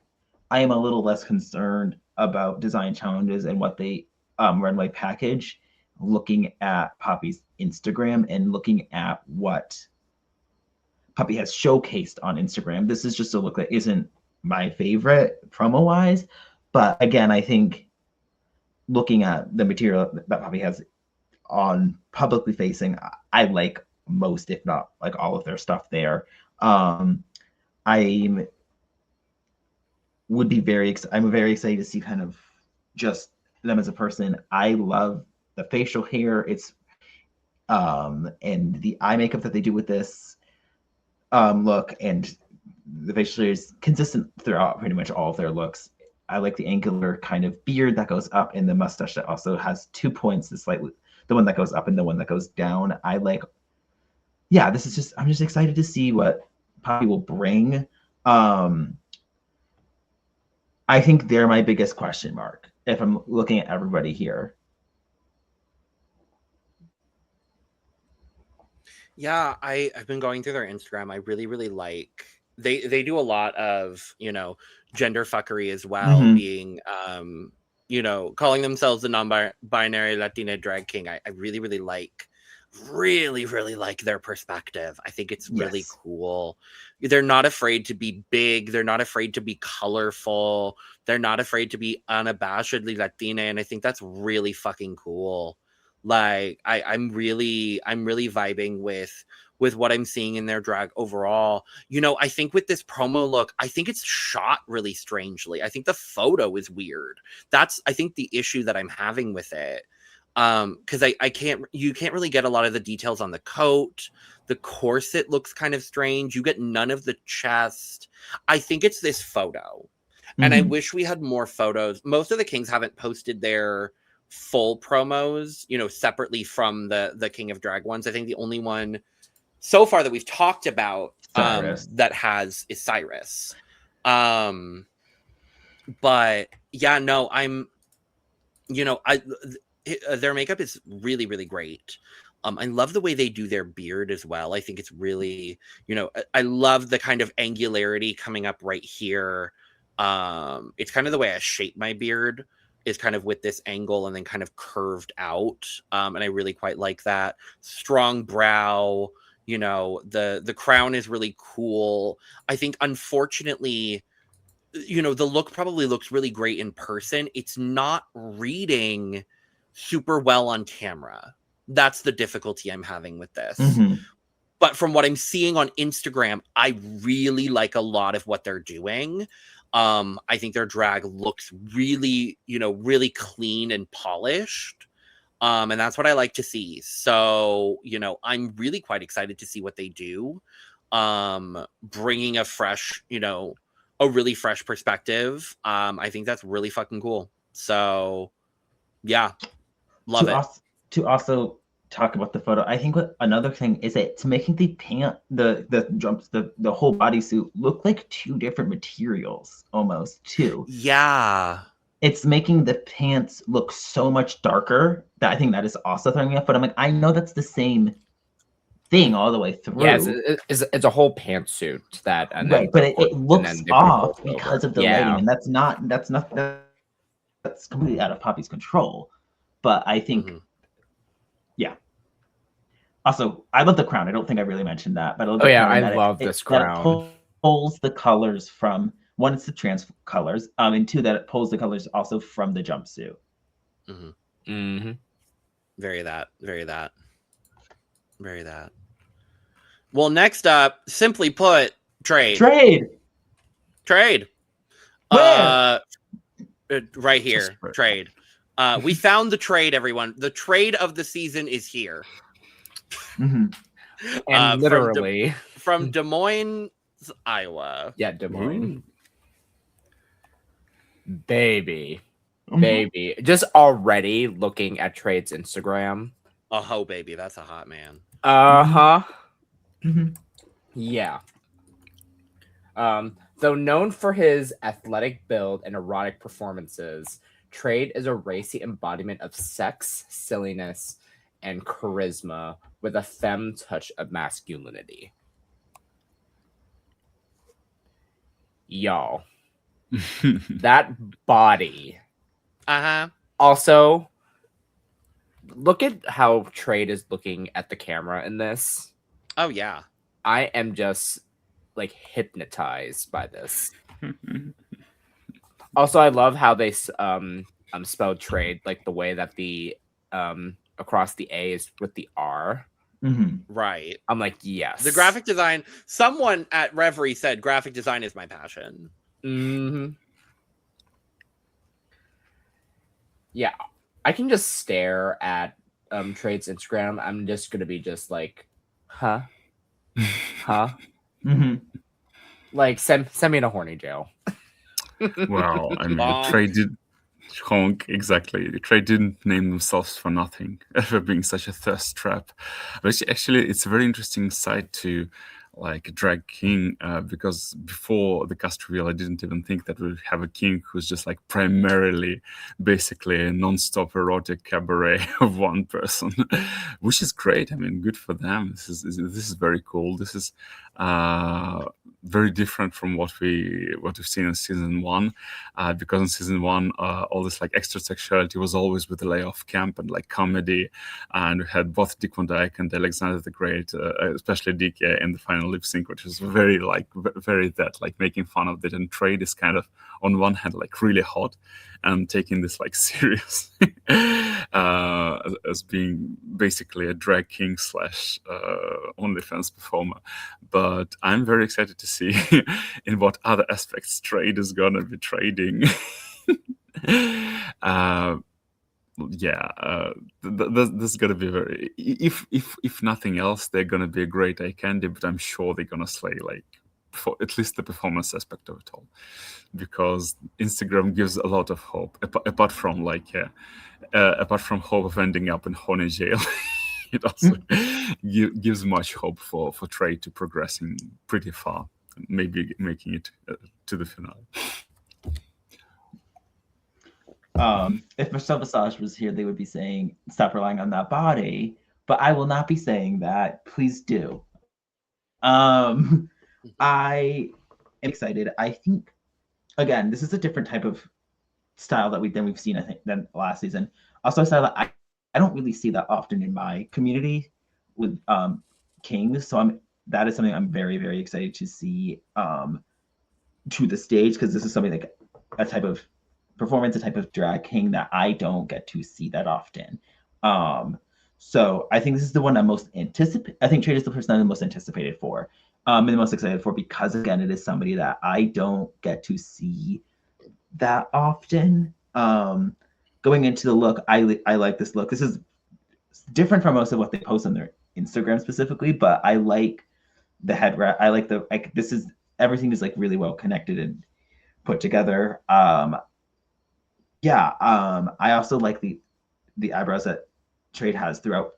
I am a little less concerned about design challenges and what they runway package, looking at Papi's Instagram and looking at what Papi has showcased on Instagram. This is just a look that isn't my favorite promo-wise, but again, I think looking at the material that Papi has on publicly facing, I like most, if not like all of their stuff there. I'm very excited to see kind of just them as a person. I love the facial hair, it's and the eye makeup that they do with this look, and the facial hair is consistent throughout pretty much all of their looks. I like the angular kind of beard that goes up, and the mustache that also has 2 points, the one that goes up and the one that goes down. I'm just excited to see what Papi will bring. I think they're my biggest question mark if I'm looking at everybody here. Yeah, I've been going through their Instagram. I really, really like they do a lot of, gender fuckery as well, being calling themselves the non-binary Latina drag king. I really, really like their perspective. I think it's really cool. They're not afraid to be big, they're not afraid to be colorful, they're not afraid to be unabashedly Latina, and I think that's really fucking cool. Like I'm really vibing with what I'm seeing in their drag overall. You know, I think with this promo look, I think it's shot really strangely. I think the photo is weird. That's, I think, the issue that I'm having with it. Because you can't really get a lot of the details on the coat. The corset looks kind of strange. You get none of the chest. I think it's this photo. And I wish we had more photos. Most of the kings haven't posted their full promos, you know, separately from the King of Drag ones. I think the only one so far that we've talked about that has is Cyrus. But yeah, no, their makeup is really, really great. I love the way they do their beard as well. I think it's really, you know, I love the kind of angularity coming up right here. It's kind of the way I shape my beard, is kind of with this angle and then kind of curved out. And I really quite like that. Strong brow, you know, the crown is really cool. I think, unfortunately, you know, the look probably looks really great in person. It's not reading super well on camera. That's the difficulty I'm having with this. But from what I'm seeing on Instagram, I really like a lot of what they're doing. I think their drag looks really, you know, really clean and polished. And that's what I like to see. So, you know, I'm really quite excited to see what they do. Bringing a fresh, you know, a really fresh perspective. I think that's really fucking cool. So, yeah, love it. To also talk about the photo, I think another thing is it's making the jumps, the whole bodysuit look like two different materials almost too. Yeah. It's making the pants look so much darker that I think that is also throwing me off. But I'm like, I know that's the same thing all the way through. Yeah, it's a whole pantsuit that, and right, but it looks off because of the lighting, and that's completely out of Papi's control. But I think, yeah. Also, I love the crown. I don't think I really mentioned that, but I love the crown. I love this crown. It pulls the colors from, one, it's the trans colors, and two, that it pulls the colors also from the jumpsuit. Very that. Well, next up, simply put, trade. Where? Right here. Trade. We found the trade, everyone. The trade of the season is here. And literally from Des Moines, Iowa. Yeah, Des Moines. Baby. Just already looking at Trade's Instagram. Oh, baby, that's a hot man. Yeah. Though known for his athletic build and erotic performances, Trade is a racy embodiment of sex, silliness, and charisma with a femme touch of masculinity. Y'all. That body. Also, look at how Trade is looking at the camera in this. Oh, yeah. I am just, like, hypnotized by this. Also, I love how they spelled Trade, like the way that the across the A is with the R. Right. I'm like, yes. The graphic design. Someone at Reverie said graphic design is my passion. Yeah, I can just stare at Trade's Instagram. I'm just gonna be just like, huh? Like, send me in a horny jail. Well, I mean, Trade did honk, exactly. Trade didn't name themselves for nothing, ever being such a thirst trap. But actually, it's a very interesting side to like drag king, because before the cast reveal, I didn't even think that we'd have a king who's just like primarily basically a non-stop erotic cabaret of one person, which is great. I mean, good for them. This is very cool. This is very different from what we've seen in season one, because in season one, all this like extra sexuality was always with the layoff camp and like comedy, and we had both Dick Van Dyke and Alexander the Great, especially Dick in the final lip sync, which was very that like making fun of it. And Trade is kind of on one hand like really hot and taking this like serious as being basically a drag king / OnlyFans performer. But I'm very excited to see in what other aspects trade is gonna be trading. This is gonna be very. If nothing else, they're gonna be a great eye candy. But I'm sure they're gonna slay, like, for at least the performance aspect of it all, because Instagram gives a lot of hope. Apart from hope of ending up in honey jail, it also gives much hope for trade to progressing pretty far, maybe making it to the finale. If Michelle Visage was here, they would be saying, stop relying on that body. But I will not be saying that. Please do. I am excited. I think, again, this is a different type of style that we've seen, I think, than last season. Also a style that I don't really see that often in my community with kings. So that is something I'm very, very excited to see to the stage, because this is something like a type of performance, a type of drag king that I don't get to see that often. So I think this is the one I'm most anticipated. I think Trade is the person I'm most anticipated for, and the most excited for, because again, it is somebody that I don't get to see that often. Going into the look, I like this look. This is different from most of what they post on their Instagram specifically, but I like the head wrap. I like this is, everything is like really well connected and put together. I also like the eyebrows that Trade has throughout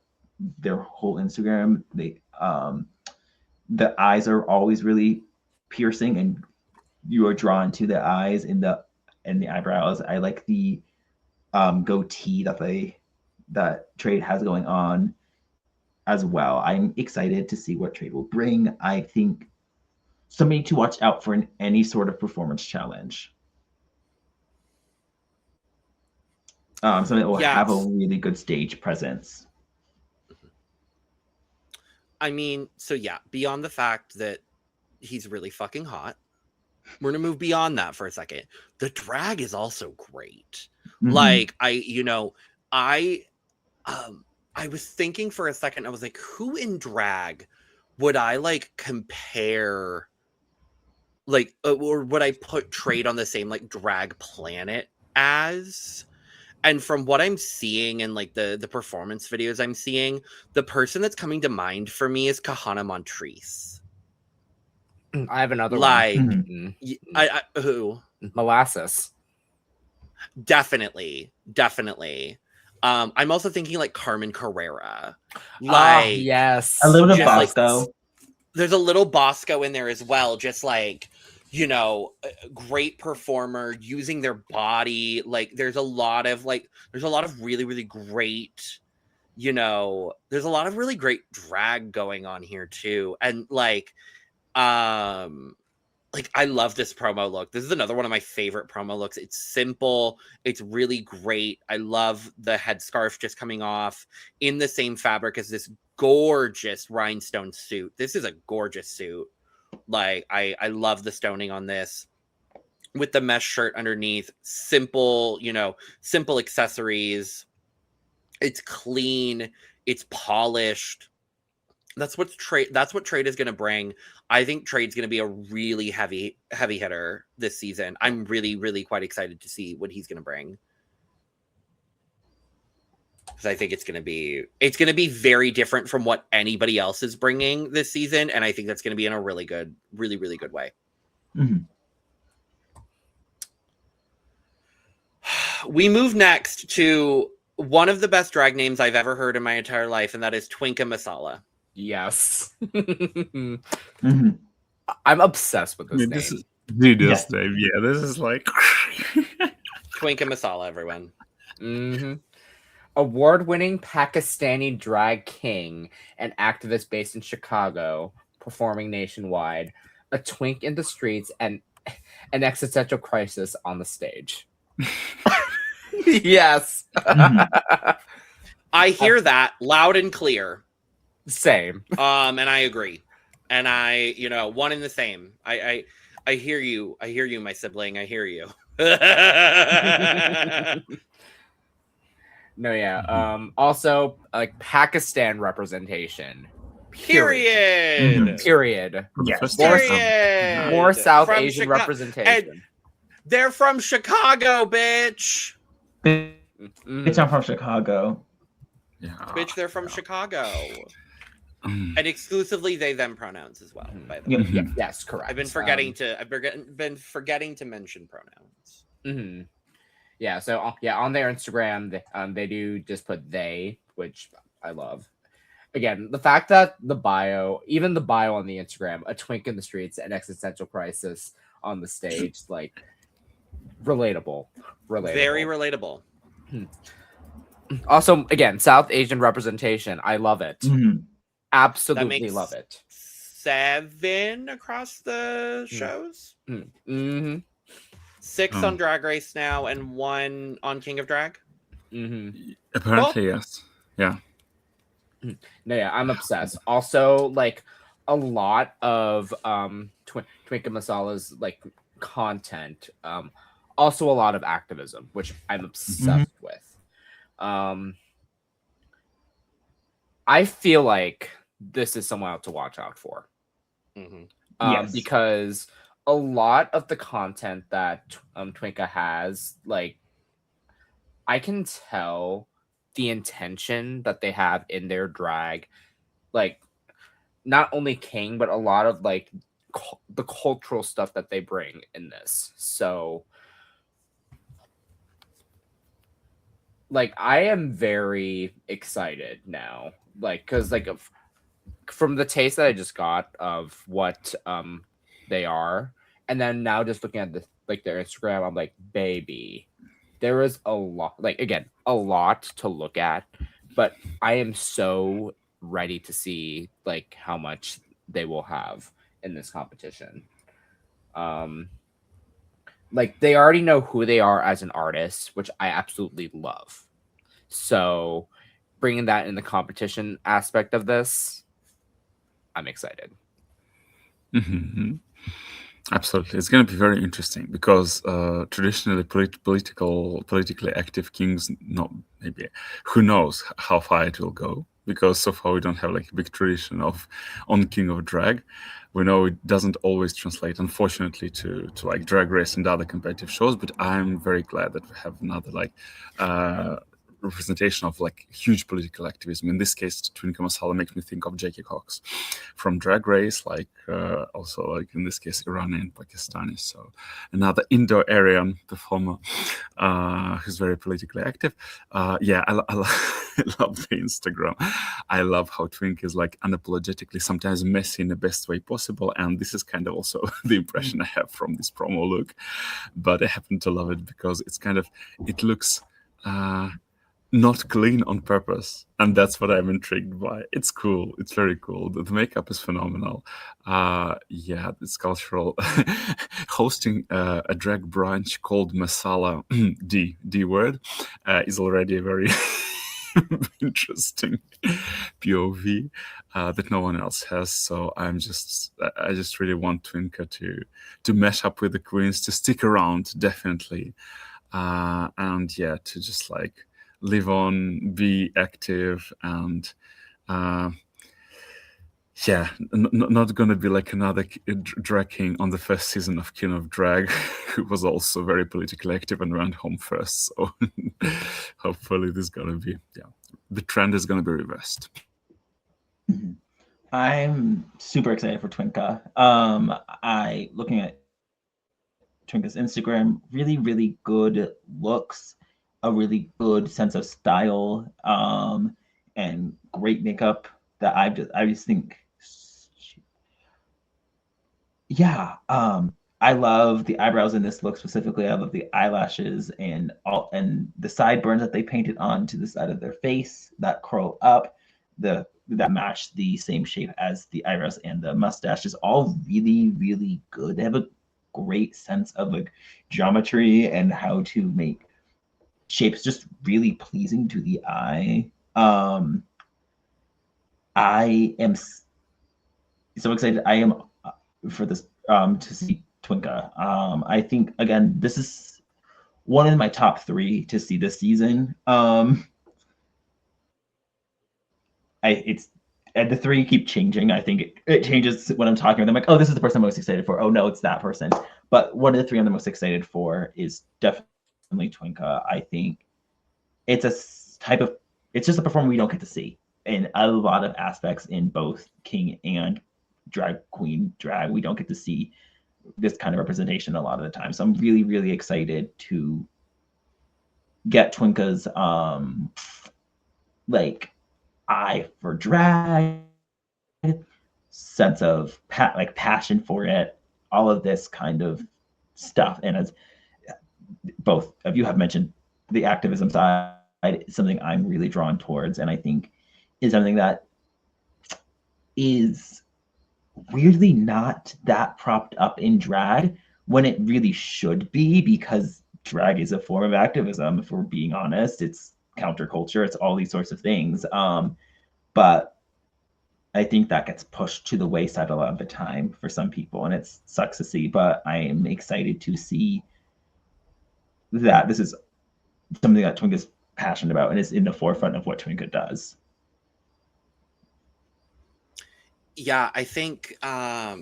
their whole Instagram. The eyes are always really piercing, and you are drawn to the eyes and the eyebrows. I like the goatee that Trade has going on as well. I'm excited to see what Trade will bring. I think somebody to watch out for in any sort of performance challenge. Something that will have a really good stage presence. I mean, so yeah, beyond the fact that he's really fucking hot, we're gonna move beyond that for a second. The drag is also great. Mm-hmm. Like, I was thinking for a second, I was like, who in drag would I like compare, like, or would I put Trade on the same like drag planet as? And from what I'm seeing and like the performance videos I'm seeing, the person that's coming to mind for me is Kahana Montrese. I have another one. Like, who? Molasses. Definitely. I'm also thinking like Carmen Carrera. Like, yes, a little bit Bosco. Like, there's a little Bosco in there as well. Just like, you know, a great performer using their body. Like, there's a lot of really, really great, you know, there's a lot of really great drag going on here too. And like I love this promo look. This is another one of my favorite promo looks. It's simple. It's really great. I love the headscarf just coming off in the same fabric as this gorgeous rhinestone suit. This is a gorgeous suit. Like, I love the stoning on this with the mesh shirt underneath. Simple, you know, simple accessories. It's clean. It's polished. That's what Trade is going to bring. I think Trade's going to be a really heavy hitter this season. I'm really, really quite excited to see what he's going to bring. Because I think it's going to be very different from what anybody else is bringing this season, and I think that's going to be in a really good way. Mm-hmm. We move next to one of the best drag names I've ever heard in my entire life, and that is Twinka Masala. Yes. Mm-hmm. I'm obsessed with this name. This is Judas name. Yeah, this is like Twinka Masala, everyone. Mm-hmm. Award-winning Pakistani drag king and activist based in Chicago, performing nationwide, a twink in the streets, and an existential crisis on the stage. Yes. Mm-hmm. I hear that loud and clear. Same. And I agree. And I, you know, one and the same. I hear you. I hear you, my sibling. I hear you. No, yeah. Also, like Pakistan representation. Period. Period. For the Yes. first time. Period. More South From Asian Chica- representation. And they're from Chicago, bitch. Bitch, Mhm. I'm from Chicago. Yeah. Bitch, they're from Chicago. Mm. And exclusively they them pronouns as well, by the Yeah, way. yeah. Yes, correct. I've been forgetting to mention pronouns. Mhm. Yeah, so yeah, on their Instagram, they do just put they, which I love. Again, the fact that even the bio on the Instagram, a twink in the streets, an existential crisis on the stage, like relatable. Very relatable. Also, again, South Asian representation. I love it. Mhm. Absolutely makes- love it. 7 across the shows. Mm-hmm. 6 on Drag Race now, and 1 on King of Drag. Mm-hmm. Apparently, yes. Yeah. No, yeah, I'm obsessed. Also, like a lot of Twinka Masala's like content. Also a lot of activism, which I'm obsessed with. I feel like this is someone else to watch out for. Yes. Because a lot of the content that Twinka has, like, I can tell the intention that they have in their drag, like, not only King, but a lot of like the cultural stuff that they bring in this. So, like, I am very excited now, like, because like from the taste that I just got of what they are, and then now just looking at their Instagram, I'm like, baby, there is a lot, like, again, a lot to look at, but I am so ready to see like how much they will have in this competition. Like, they already know who they are as an artist, which I absolutely love. So bringing that in the competition aspect of this, I'm excited. Mm-hmm. Absolutely, it's going to be very interesting because traditionally politically active kings, not maybe, who knows how far it will go, because so far we don't have like a big tradition on King of Drag. We know it doesn't always translate, unfortunately, to like Drag Race and other competitive shows, but I'm very glad that we have another like representation of like huge political activism. In this case, Twinka Masala makes me think of Jackie Cox from Drag Race, like also like in this case Iranian, Pakistani. So another Indo-Aryan performer who's very politically active. Yeah, I love the Instagram. I love how Twink is like unapologetically, sometimes messy in the best way possible, and this is kind of also the impression I have from this promo look. But I happen to love it because it looks not clean on purpose, and that's what I'm intrigued by. It's cool. It's very cool. The makeup is phenomenal. Yeah, it's cultural. Hosting a drag brunch called Masala D word is already a very interesting POV that no one else has. So I just really want Twinka to mesh up with the queens, to stick around definitely, and yeah, to just like live on, be active, and yeah, not gonna be like another drag king on the first season of King of Drag, who was also very politically active and went home first. So hopefully this is gonna be, the trend is gonna be reversed. I'm super excited for Twinka. Looking at Twinka's Instagram, really, really good looks, a really good sense of style, and great makeup that I just think, yeah. I love the eyebrows in this look specifically. I love the eyelashes and the sideburns that they painted onto the side of their face that curl up, that match the same shape as the eyebrows and the mustache, is all really, really good. They have a great sense of like geometry and how to make shapes just really pleasing to the eye. I am so excited. I am for this to see Twinka. I think again this is one of my top 3 to see this season. and the three keep changing. I think it changes when I'm talking with them. Like, oh, this is the person I'm most excited for. Oh no, it's that person. But one of the three I'm the most excited for is definitely Twinka. I think it's it's just a performer we don't get to see in a lot of aspects in both king and drag queen drag. We don't get to see this kind of representation a lot of the time. So I'm really, really excited to get Twinka's like eye for drag, sense of passion for it, all of this kind of stuff. And as both of you have mentioned, the activism side is something I'm really drawn towards, and I think is something that is weirdly not that propped up in drag when it really should be, because drag is a form of activism. If we're being honest, it's counterculture, it's all these sorts of things. But I think that gets pushed to the wayside a lot of the time for some people, and it sucks to see. But I am excited to see that this is something that Twinka's passionate about and is in the forefront of what Twinka does. Yeah, I think, I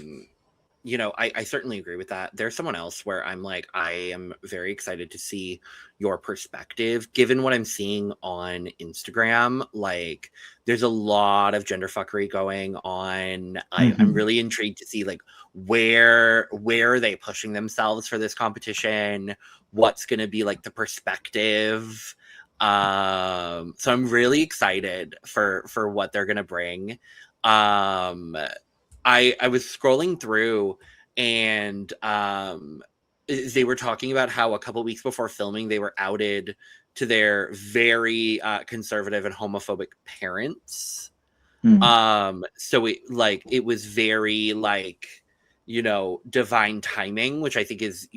certainly agree with that. There's someone else where I'm like, I am very excited to see your perspective, given what I'm seeing on Instagram. Like, there's a lot of gender fuckery going on. I'm really intrigued to see, like, where are they pushing themselves for this competition? What's going to be, like, the perspective? So I'm really excited for what they're going to bring. I was scrolling through, and they were talking about how a couple weeks before filming they were outed to their very conservative and homophobic parents. So it was very divine timing, which I think is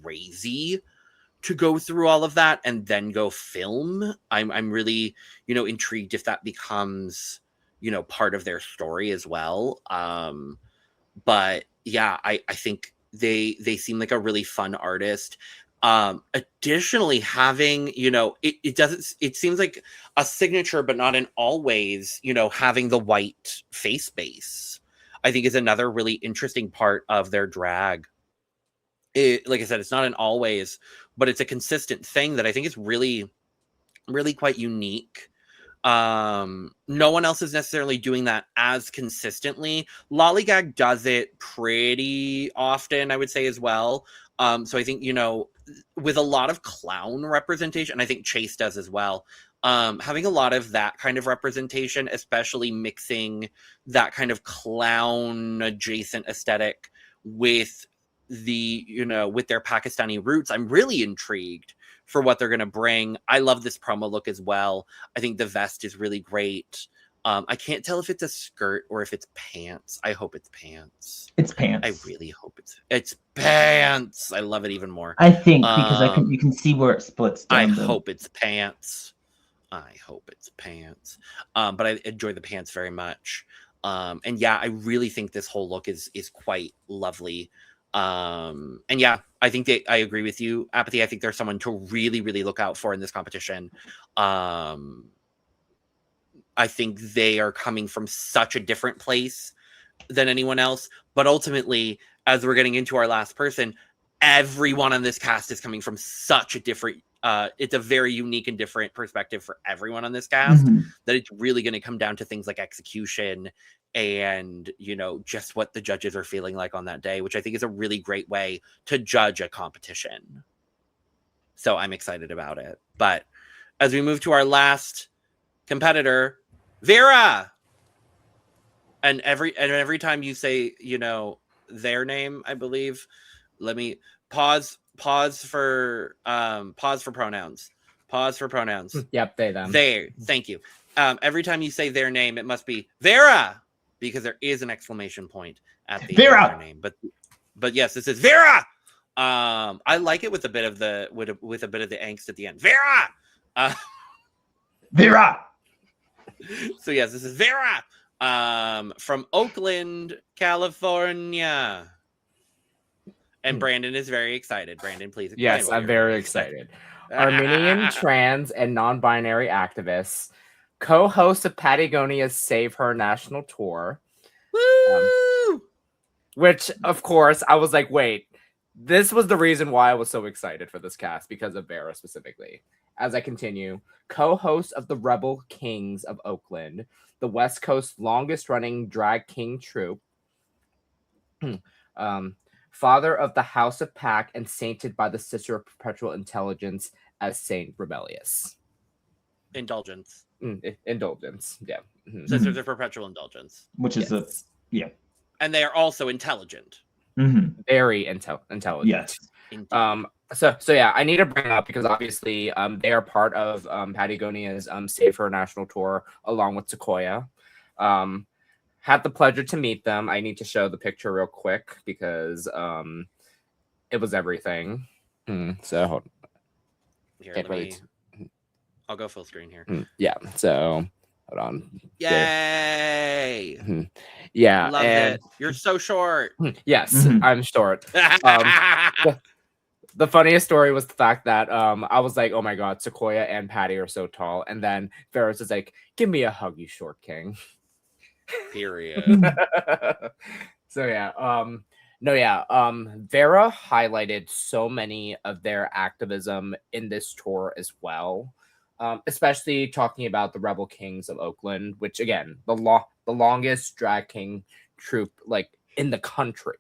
crazy to go through all of that and then go film. I'm really intrigued if that becomes part of their story as well. But yeah, I think they seem like a really fun artist. Additionally, having, it seems like a signature, but not in all ways, having the white face base, I think is another really interesting part of their drag. Like I said, it's not in all ways, but it's a consistent thing that I think is really, really quite unique. No one else is necessarily doing that as consistently. Lollygag does it pretty often, I would say, as well. So I think, with a lot of clown representation, I think Chase does as well. Having a lot of that kind of representation, especially mixing that kind of clown adjacent aesthetic with with their Pakistani roots, I'm really intrigued for what they're going to bring. I love this promo look as well. I think the vest is really great. I can't tell if it's a skirt or if it's pants. I hope it's pants. It's pants. I really hope it's pants. I love it even more. I think because you can see where it splits down. I hope it's pants. But I enjoy the pants very much. And yeah, I really think this whole look is quite lovely. And yeah, I think I agree with you, Apathee. I think there's someone to really, really look out for in this competition. I think they are coming from such a different place than anyone else. But ultimately, as we're getting into our last person, everyone on this cast is coming from such a different, it's a very unique and different perspective for everyone on this cast, that it's really going to come down to things like execution and, just what the judges are feeling like on that day, which I think is a really great way to judge a competition. So I'm excited about it. But as we move to our last competitor, Vera. And every time you say, their name, I believe, let me pause for pronouns. Pause for pronouns. Yep, they, them. They, thank you. Every time you say their name, it must be Vera, because there is an exclamation point at the end of their name. But yes, this is Vera. I like it with a bit of the with a bit of the angst at the end. Vera. Vera. So yes, this is Vera. From Oakland, California. And Brandon is very excited. Brandon, please explain. Yes, I'm very excited. Armenian trans and non-binary activists co-host of Patagonia's Save Her national tour. Woo! Which, of course, I was like, wait, this was the reason why I was so excited for this cast, because of Vera specifically. As I continue, co-host of the Rebel Kings of Oakland, the West Coast's longest-running drag king troupe, father of the House of Pack, and sainted by the Sister of Perpetual Intelligence as Saint Rebellious. Indulgence. Indulgence, yeah. Mhm. Sisters of Perpetual Indulgence. Which is Yes. And they are also intelligent. Very intelligent. Yes. Indeed. So yeah, I need to bring up because obviously they are part of Patagonia's Save Her national tour along with Sequoia. Had the pleasure to meet them. I need to show the picture real quick because it was everything. So hold Here, I'll go full screen here. Yeah. So hold on. Yay! Yeah. Loved it. You're so short. Yes, I'm short. The funniest story was the fact that I was like, oh my god, Sequoia and Patty are so tall. And then Ferris is like, give me a hug, you short king. Period. So yeah. Vera highlighted so many of their activism in this tour as well. Especially talking about the Rebel Kings of Oakland, which again, the longest drag king troupe like in the country.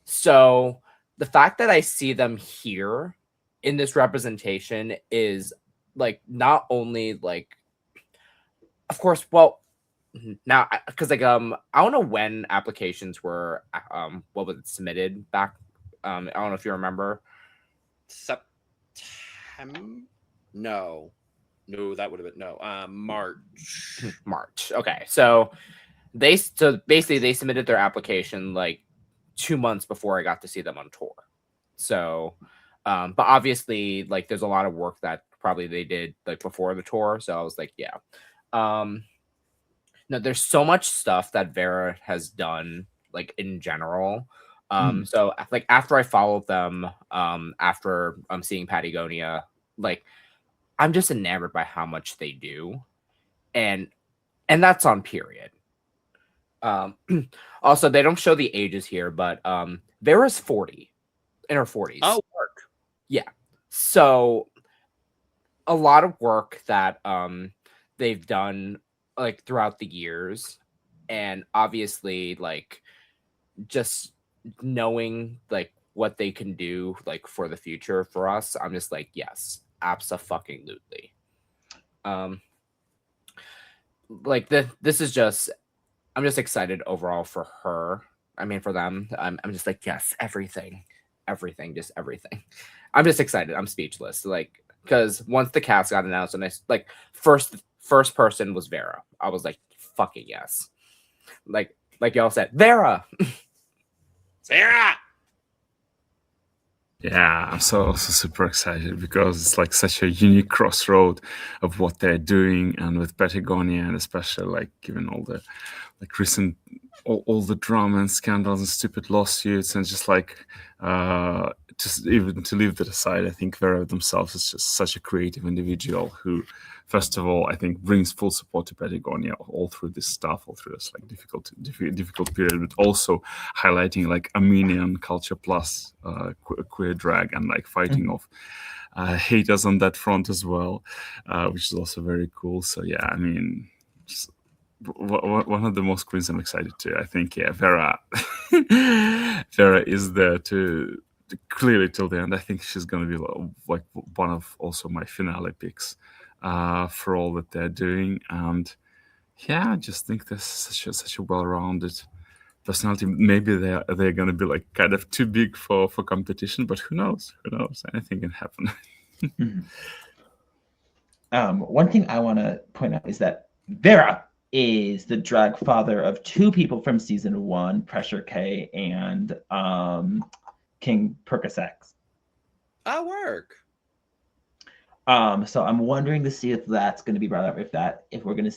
So the fact that I see them here in this representation is like not only like, of course, well, now because like I don't know when applications were what was it submitted back. I don't know if you remember. September? No, that would have been March. March. Okay, so basically they submitted their application like 2 months before I got to see them on tour. So, but obviously, like there's a lot of work that probably they did like before the tour. So I was like, yeah. No, there's so much stuff that Vera has done, like in general. So like after I followed them, after seeing Patagonia, like I'm just enamored by how much they do, and that's on period. Also, they don't show the ages here, but Vera's 40, in her 40s. Oh, work. Yeah. So a lot of work that they've done like throughout the years, and obviously like just knowing like what they can do like for the future for us, I'm just like, yes, abso-fucking-lutely. Like this is just, I'm just excited overall for her. I mean, for them, I'm just like, yes, everything, just everything. I'm just excited. I'm speechless. Like, because once the cast got announced, and I like first person was Vera. I was like, fucking yes. Like y'all said, Vera. Vera. Yeah, I'm also super excited because it's like such a unique crossroad of what they're doing, and with Patagonia, and especially like given all the like recent all the drama and scandals and stupid lawsuits, and just like just even to leave that aside, I think Vera themselves is just such a creative individual who, first of all, I think brings full support to Patagonia all through this stuff, all through this like difficult period, but also highlighting like Armenian culture plus queer drag, and like fighting off haters on that front as well, which is also very cool. So yeah, I mean, just one of the most queens I'm excited to. I think Vera is there to clearly till the end. I think she's going to be like one of also my finale picks for all that they're doing. And yeah, I just think there's such a well-rounded personality. Maybe they're going to be like kind of too big for competition, but who knows? Anything can happen. One thing I want to point out is that Vera is the drag father of two people from season 1, Pressure K and King Percocet. Oh, work. So I'm wondering to see if that's going to be brought up, if we're going to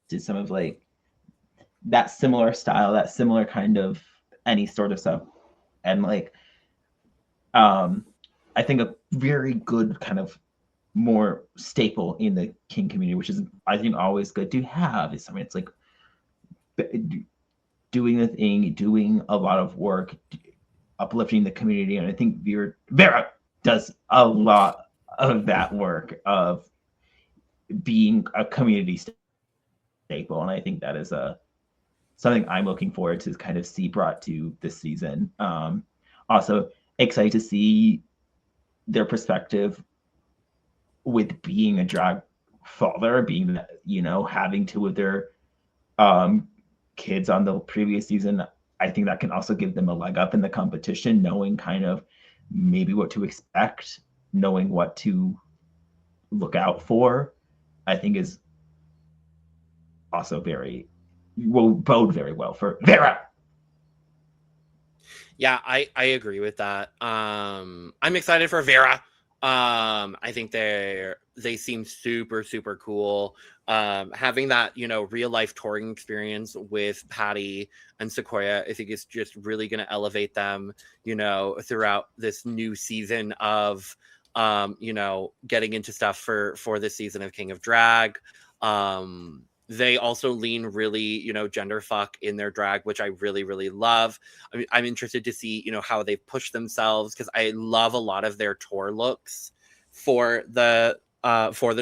see some of like that similar style, that similar kind of any sort of stuff. And like, I think a very good kind of more staple in the King community, which is, I think, always good to have. Is something it's like doing the thing, doing a lot of work, uplifting the community, and I think Vera does a lot of that work of being a community staple, and I think that is something I'm looking forward to kind of see brought to this season. Also excited to see their perspective with being a drag father, being that, you know, having two of their kids on the previous season. I think that can also give them a leg up in the competition, knowing kind of maybe what to expect, knowing what to look out for, I think is also will bode very well for Vera. Yeah, I agree with that. I'm excited for Vera. I think they seem super, super cool. Having that, you know, real life touring experience with Patty and Sequoia, I think is just really going to elevate them, you know, throughout this new season of, you know, getting into stuff for this season of King of Drag. They also lean really, you know, gender fuck in their drag, which I really, really love. I'm interested to see, you know, how they've pushed themselves, because I love a lot of their tour looks for the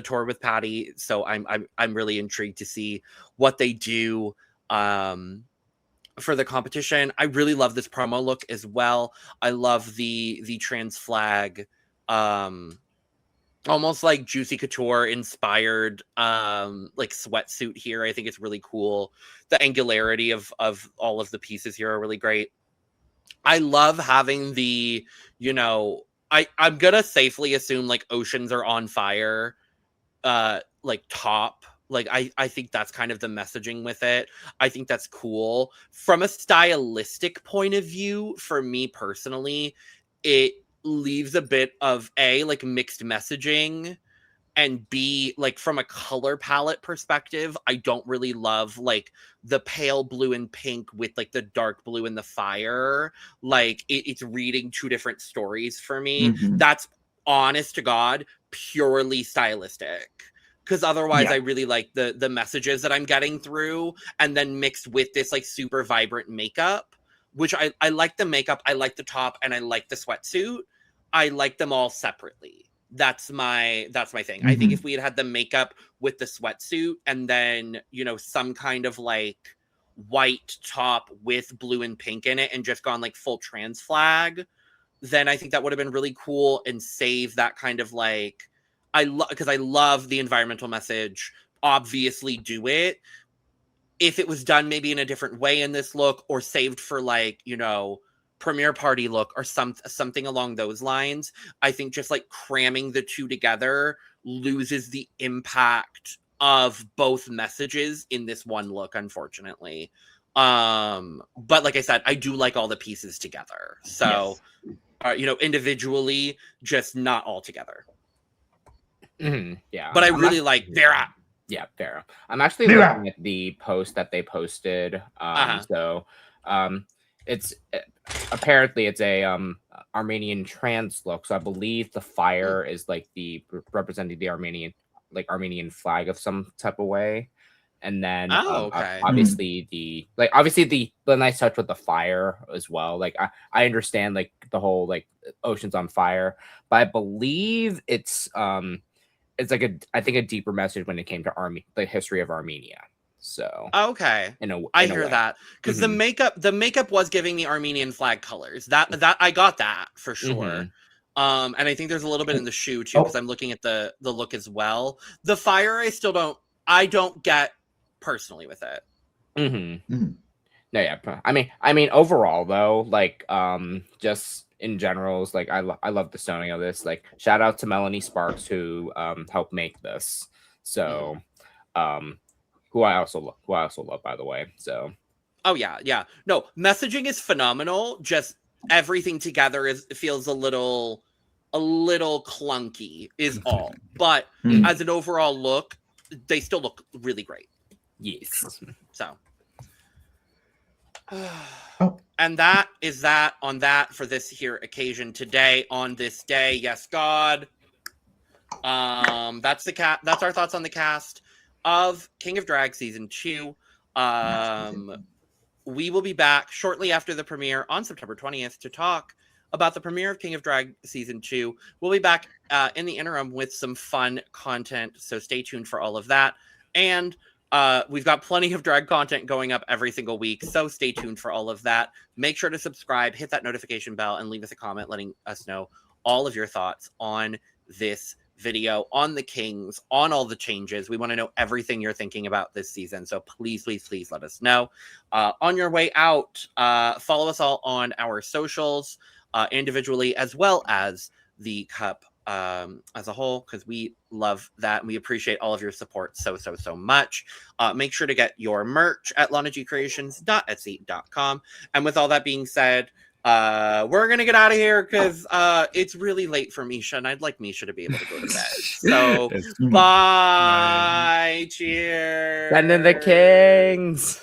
tour with Patty. So I'm really intrigued to see what they do for the competition. I really love this promo look as well. I love the trans flag, almost like Juicy Couture inspired like sweatsuit here. I think it's really cool. The angularity of all of the pieces here are really great. I love having the, you know, I'm gonna safely assume like oceans are on fire like top. Like I think that's kind of the messaging with it. I think that's cool. From a stylistic point of view, for me personally, it leaves a bit of like mixed messaging, and B, like from a color palette perspective, I don't really love like the pale blue and pink with like the dark blue and the fire. Like it's reading two different stories for me. Mm-hmm. That's, honest to God, purely stylistic. Because otherwise, I really like the messages that I'm getting through, and then mixed with this like super vibrant makeup, which I like the makeup, I like the top, and I like the sweatsuit. I like them all separately. That's my thing. I think if we had the makeup with the sweatsuit, and then, you know, some kind of like white top with blue and pink in it, and just gone like full trans flag, then I think that would have been really cool and save that kind of like, because I love the environmental message. Obviously do it. If it was done maybe in a different way in this look, or saved for like, you know, premiere party look or something along those lines, I think just like cramming the two together loses the impact of both messages in this one look, unfortunately. But like I said, I do like all the pieces together. So, you know, individually, just not all together. Yeah. But I really like Vera. Yeah, Vera. I'm actually looking at the post that they posted. So it's apparently it's a Armenian trans look. So I believe the fire is like the representing the Armenian flag of some type of way. And then obviously the nice touch with the fire as well. Like I understand like the whole like oceans on fire, but I believe it's like I think a deeper message when it came to the history of Armenia. So I hear that, because the makeup was giving the Armenian flag colors. That I got that for sure. And I think there's a little bit in the shoe too, because I'm looking at the look as well. The fire I don't get personally with it. No, yeah. I mean overall though, like just in general, like I love the stoning of this. Like shout out to Melanie Sparks who helped make this. So who I also love, by the way. So yeah. No, messaging is phenomenal. Just everything together feels a little clunky is all. But as an overall look, they still look really great. Yes. So and that is that on that for this here occasion today, on this day. Yes, God. That's our thoughts on the cast of King of Drag season 2. We will be back shortly after the premiere on September 20th to talk about the premiere of King of Drag season 2. We'll be back in the interim with some fun content, so stay tuned for all of that. And we've got plenty of drag content going up every single week, so stay tuned for all of that. Make sure to subscribe, hit that notification bell, and leave us a comment letting us know all of your thoughts on this video, on the Kings, on all the changes. We want to know everything you're thinking about this season, so please let us know. On your way out, follow us all on our socials individually, as well as the Cup as a whole, because we love that and we appreciate all of your support so much. Make sure to get your merch at lonagcreations.etsy.com. And with all that being said, we're gonna get out of here because it's really late for Micha, and I'd like Micha to be able to go to bed. So bye. Cheers. Send in the Kings.